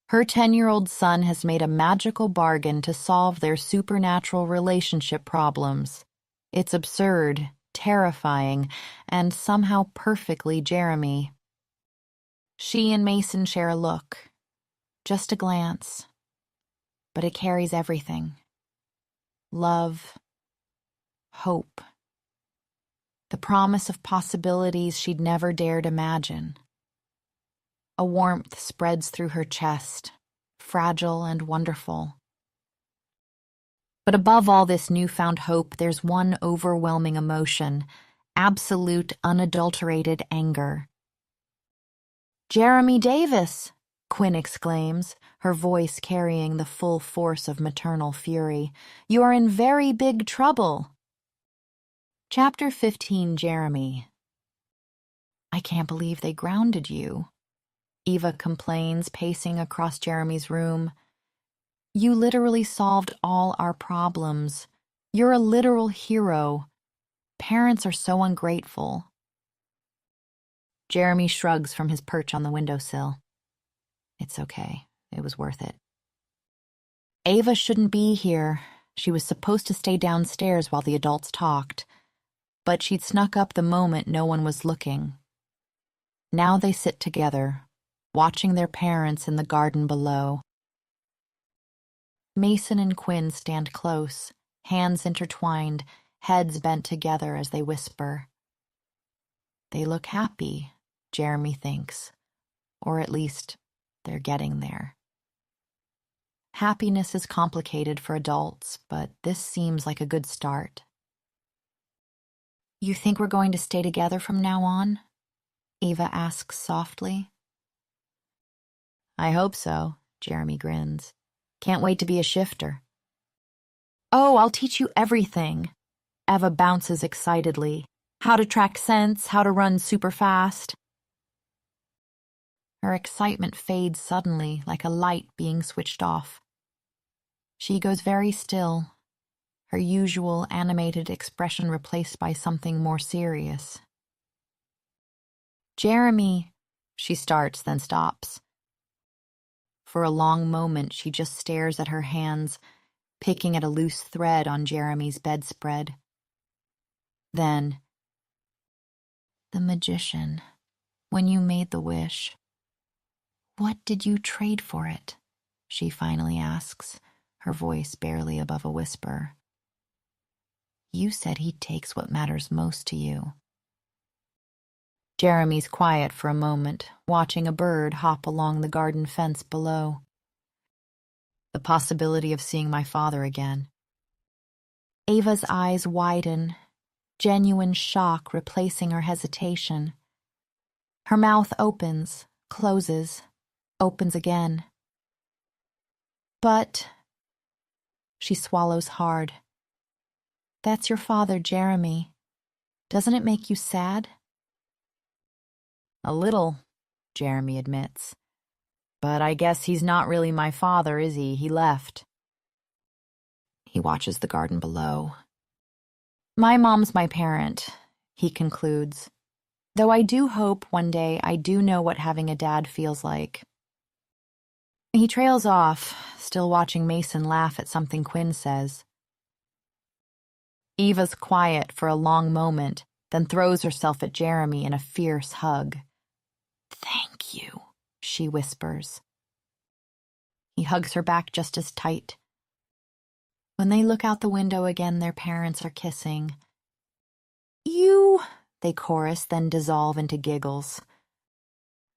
Speaker 1: Her 10-year-old son has made a magical bargain to solve their supernatural relationship problems. It's absurd, terrifying, and somehow perfectly Jeremy. She and Mason share a look. Just a glance. But it carries everything. Love. Hope. The promise of possibilities she'd never dared imagine. A warmth spreads through her chest, fragile and wonderful. But above all this newfound hope, there's one overwhelming emotion, absolute, unadulterated anger. "Jeremy Davis!" Quinn exclaims, her voice carrying the full force of maternal fury. "You are in very big trouble." Chapter 15, Jeremy. "I can't believe they grounded you," Eva complains, pacing across Jeremy's room. "You literally solved all our problems. You're a literal hero. Parents are so ungrateful." Jeremy shrugs from his perch on the windowsill. "It's okay. It was worth it." Ava shouldn't be here. She was supposed to stay downstairs while the adults talked, but she'd snuck up the moment no one was looking. Now they sit together, watching their parents in the garden below. Mason and Quinn stand close, hands intertwined, heads bent together as they whisper. They look happy, Jeremy thinks, or at least they're getting there. Happiness is complicated for adults, but this seems like a good start. "You think we're going to stay together from now on?" Eva asks softly. "I hope so," Jeremy grins. "Can't wait to be a shifter." "Oh, I'll teach you everything." Eva bounces excitedly. "How to track scents, how to run super fast." Her excitement fades suddenly, like a light being switched off. She goes very still, her usual animated expression replaced by something more serious. "Jeremy," she starts, then stops. For a long moment, she just stares at her hands, picking at a loose thread on Jeremy's bedspread. Then, "The magician, when you made the wish, what did you trade for it?" she finally asks, her voice barely above a whisper. "You said he takes what matters most to you." Jeremy's quiet for a moment, watching a bird hop along the garden fence below. "The possibility of seeing my father again." Ava's eyes widen, genuine shock replacing her hesitation. Her mouth opens, closes, opens again. "But," she swallows hard, "that's your father, Jeremy. Doesn't it make you sad?" "A little," Jeremy admits. "But I guess he's not really my father, is he? He left." He watches the garden below. "My mom's my parent," he concludes. "Though I do hope one day I do know what having a dad feels like." He trails off, still watching Mason laugh at something Quinn says. Eva's quiet for a long moment, then throws herself at Jeremy in a fierce hug. "Thank you," she whispers. He hugs her back just as tight. When they look out the window again, their parents are kissing. "You," they chorus, then dissolve into giggles.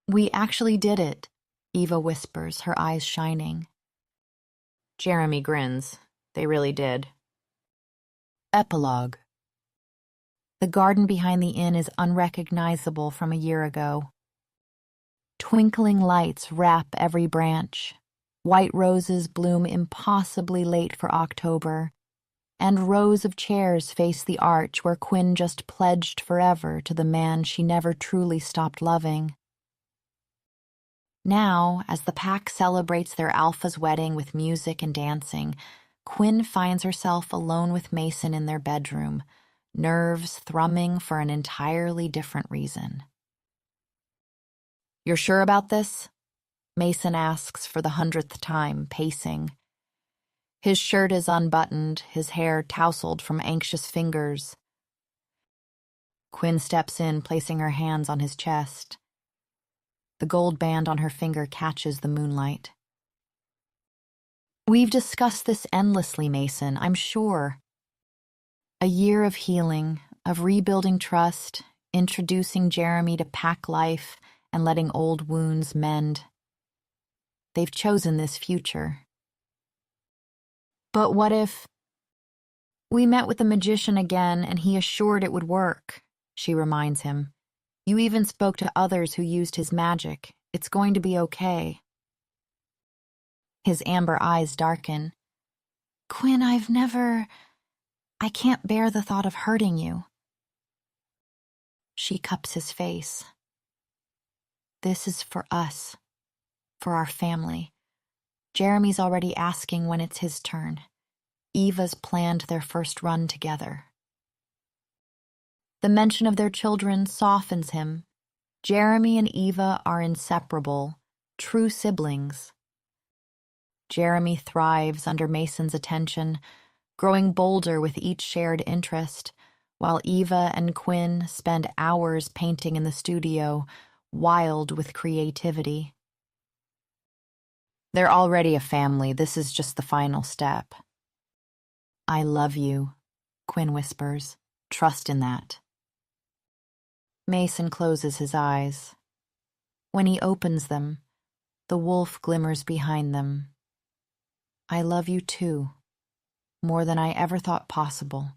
Speaker 1: "We actually did it," Eva whispers, her eyes shining. Jeremy grins. They really did. Epilogue. The garden behind the inn is unrecognizable from a year ago. Twinkling lights wrap every branch. White roses bloom impossibly late for October, and rows of chairs face the arch where Quinn just pledged forever to the man she never truly stopped loving. Now, as the pack celebrates their alpha's wedding with music and dancing, Quinn finds herself alone with Mason in their bedroom, nerves thrumming for an entirely different reason. "You're sure about this?" Mason asks for the 100th time, pacing. His shirt is unbuttoned, his hair tousled from anxious fingers. Quinn steps in, placing her hands on his chest. The gold band on her finger catches the moonlight. "We've discussed this endlessly, Mason, I'm sure. A year of healing, of rebuilding trust, introducing Jeremy to pack life, and letting old wounds mend. They've chosen this future. But what if..." We met with the magician again, and he assured it would work, she reminds him. You even spoke to others who used his magic. It's going to be okay. His amber eyes darken. Quinn, I can't bear the thought of hurting you. She cups his face. This is for us, for our family. Jeremy's already asking when it's his turn. Eva's planned their first run together. The mention of their children softens him. Jeremy and Eva are inseparable, true siblings. Jeremy thrives under Mason's attention, growing bolder with each shared interest, while Eva and Quinn spend hours painting in the studio, wild with creativity. They're already a family. This is just the final step. I love you, Quinn whispers. Trust in that. Mason closes his eyes. When he opens them, the wolf glimmers behind them. I love you too, more than I ever thought possible.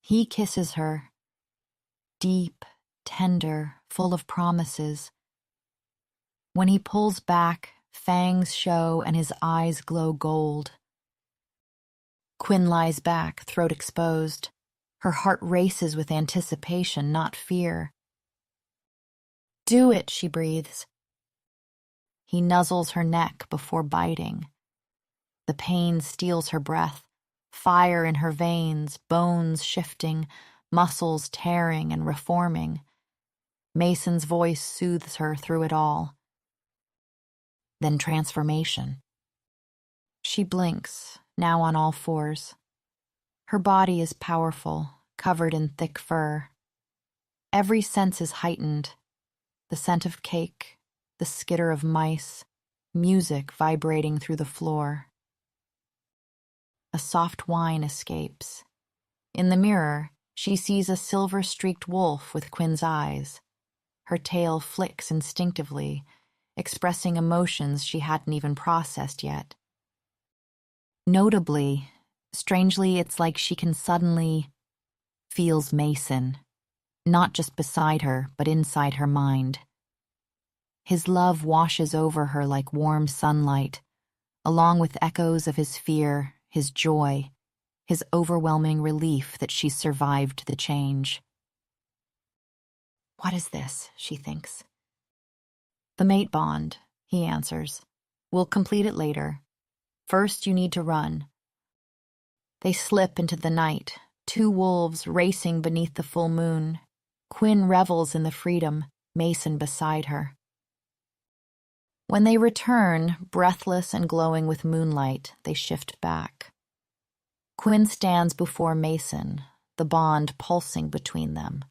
Speaker 1: He kisses her, deep, tender, full of promises. When he pulls back, fangs show and his eyes glow gold. Quinn lies back, throat exposed. Her heart races with anticipation, not fear. Do it, she breathes. He nuzzles her neck before biting. The pain steals her breath, fire in her veins, bones shifting, muscles tearing and reforming. Mason's voice soothes her through it all. Then transformation. She blinks, now on all fours. Her body is powerful, covered in thick fur. Every sense is heightened. The scent of cake, the skitter of mice, music vibrating through the floor. A soft whine escapes. In the mirror, she sees a silver-streaked wolf with Quinn's eyes. Her tail flicks instinctively, expressing emotions she hadn't even processed yet. Notably, strangely, it's like she can suddenly feels Mason, not just beside her, but inside her mind. His love washes over her like warm sunlight, along with echoes of his fear, his joy, his overwhelming relief that she survived the change. What is this, she thinks. The mate bond, he answers. We'll complete it later. First, you need to run. They slip into the night, two wolves racing beneath the full moon. Quinn revels in the freedom, Mason beside her. When they return, breathless and glowing with moonlight, they shift back. Quinn stands before Mason, the bond pulsing between them.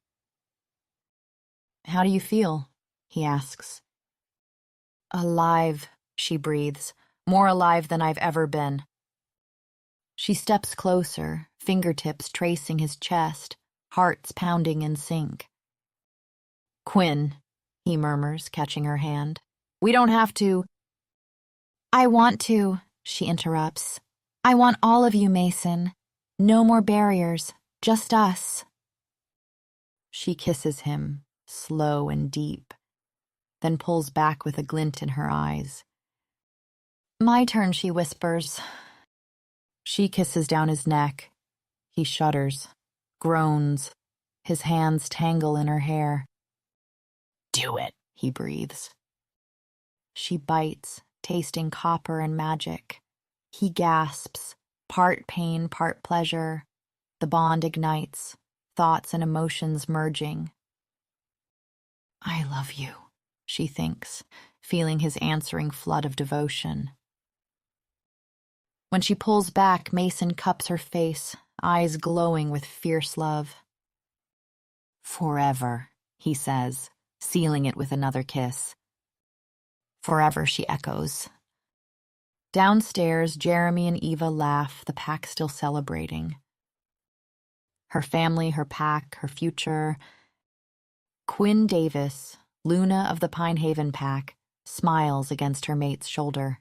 Speaker 1: How do you feel? He asks. Alive, she breathes, more alive than I've ever been. She steps closer, fingertips tracing his chest, hearts pounding in sync. Quinn, he murmurs, catching her hand. We don't have to. I want to, she interrupts. I want all of you, Mason. No more barriers, just us. She kisses him, slow and deep, then pulls back with a glint in her eyes. My turn, she whispers. She kisses down his neck. He shudders, groans. His hands tangle in her hair. Do it, he breathes. She bites, tasting copper and magic. He gasps, part pain, part pleasure. The bond ignites, thoughts and emotions merging. I love you, she thinks, feeling his answering flood of devotion. When she pulls back, Mason cups her face, eyes glowing with fierce love. Forever, he says, sealing it with another kiss. Forever, she echoes. Downstairs, Jeremy and Eva laugh, the pack still celebrating. Her family, her pack, her future. Quinn Davis, Luna of the Pine Haven pack, smiles against her mate's shoulder.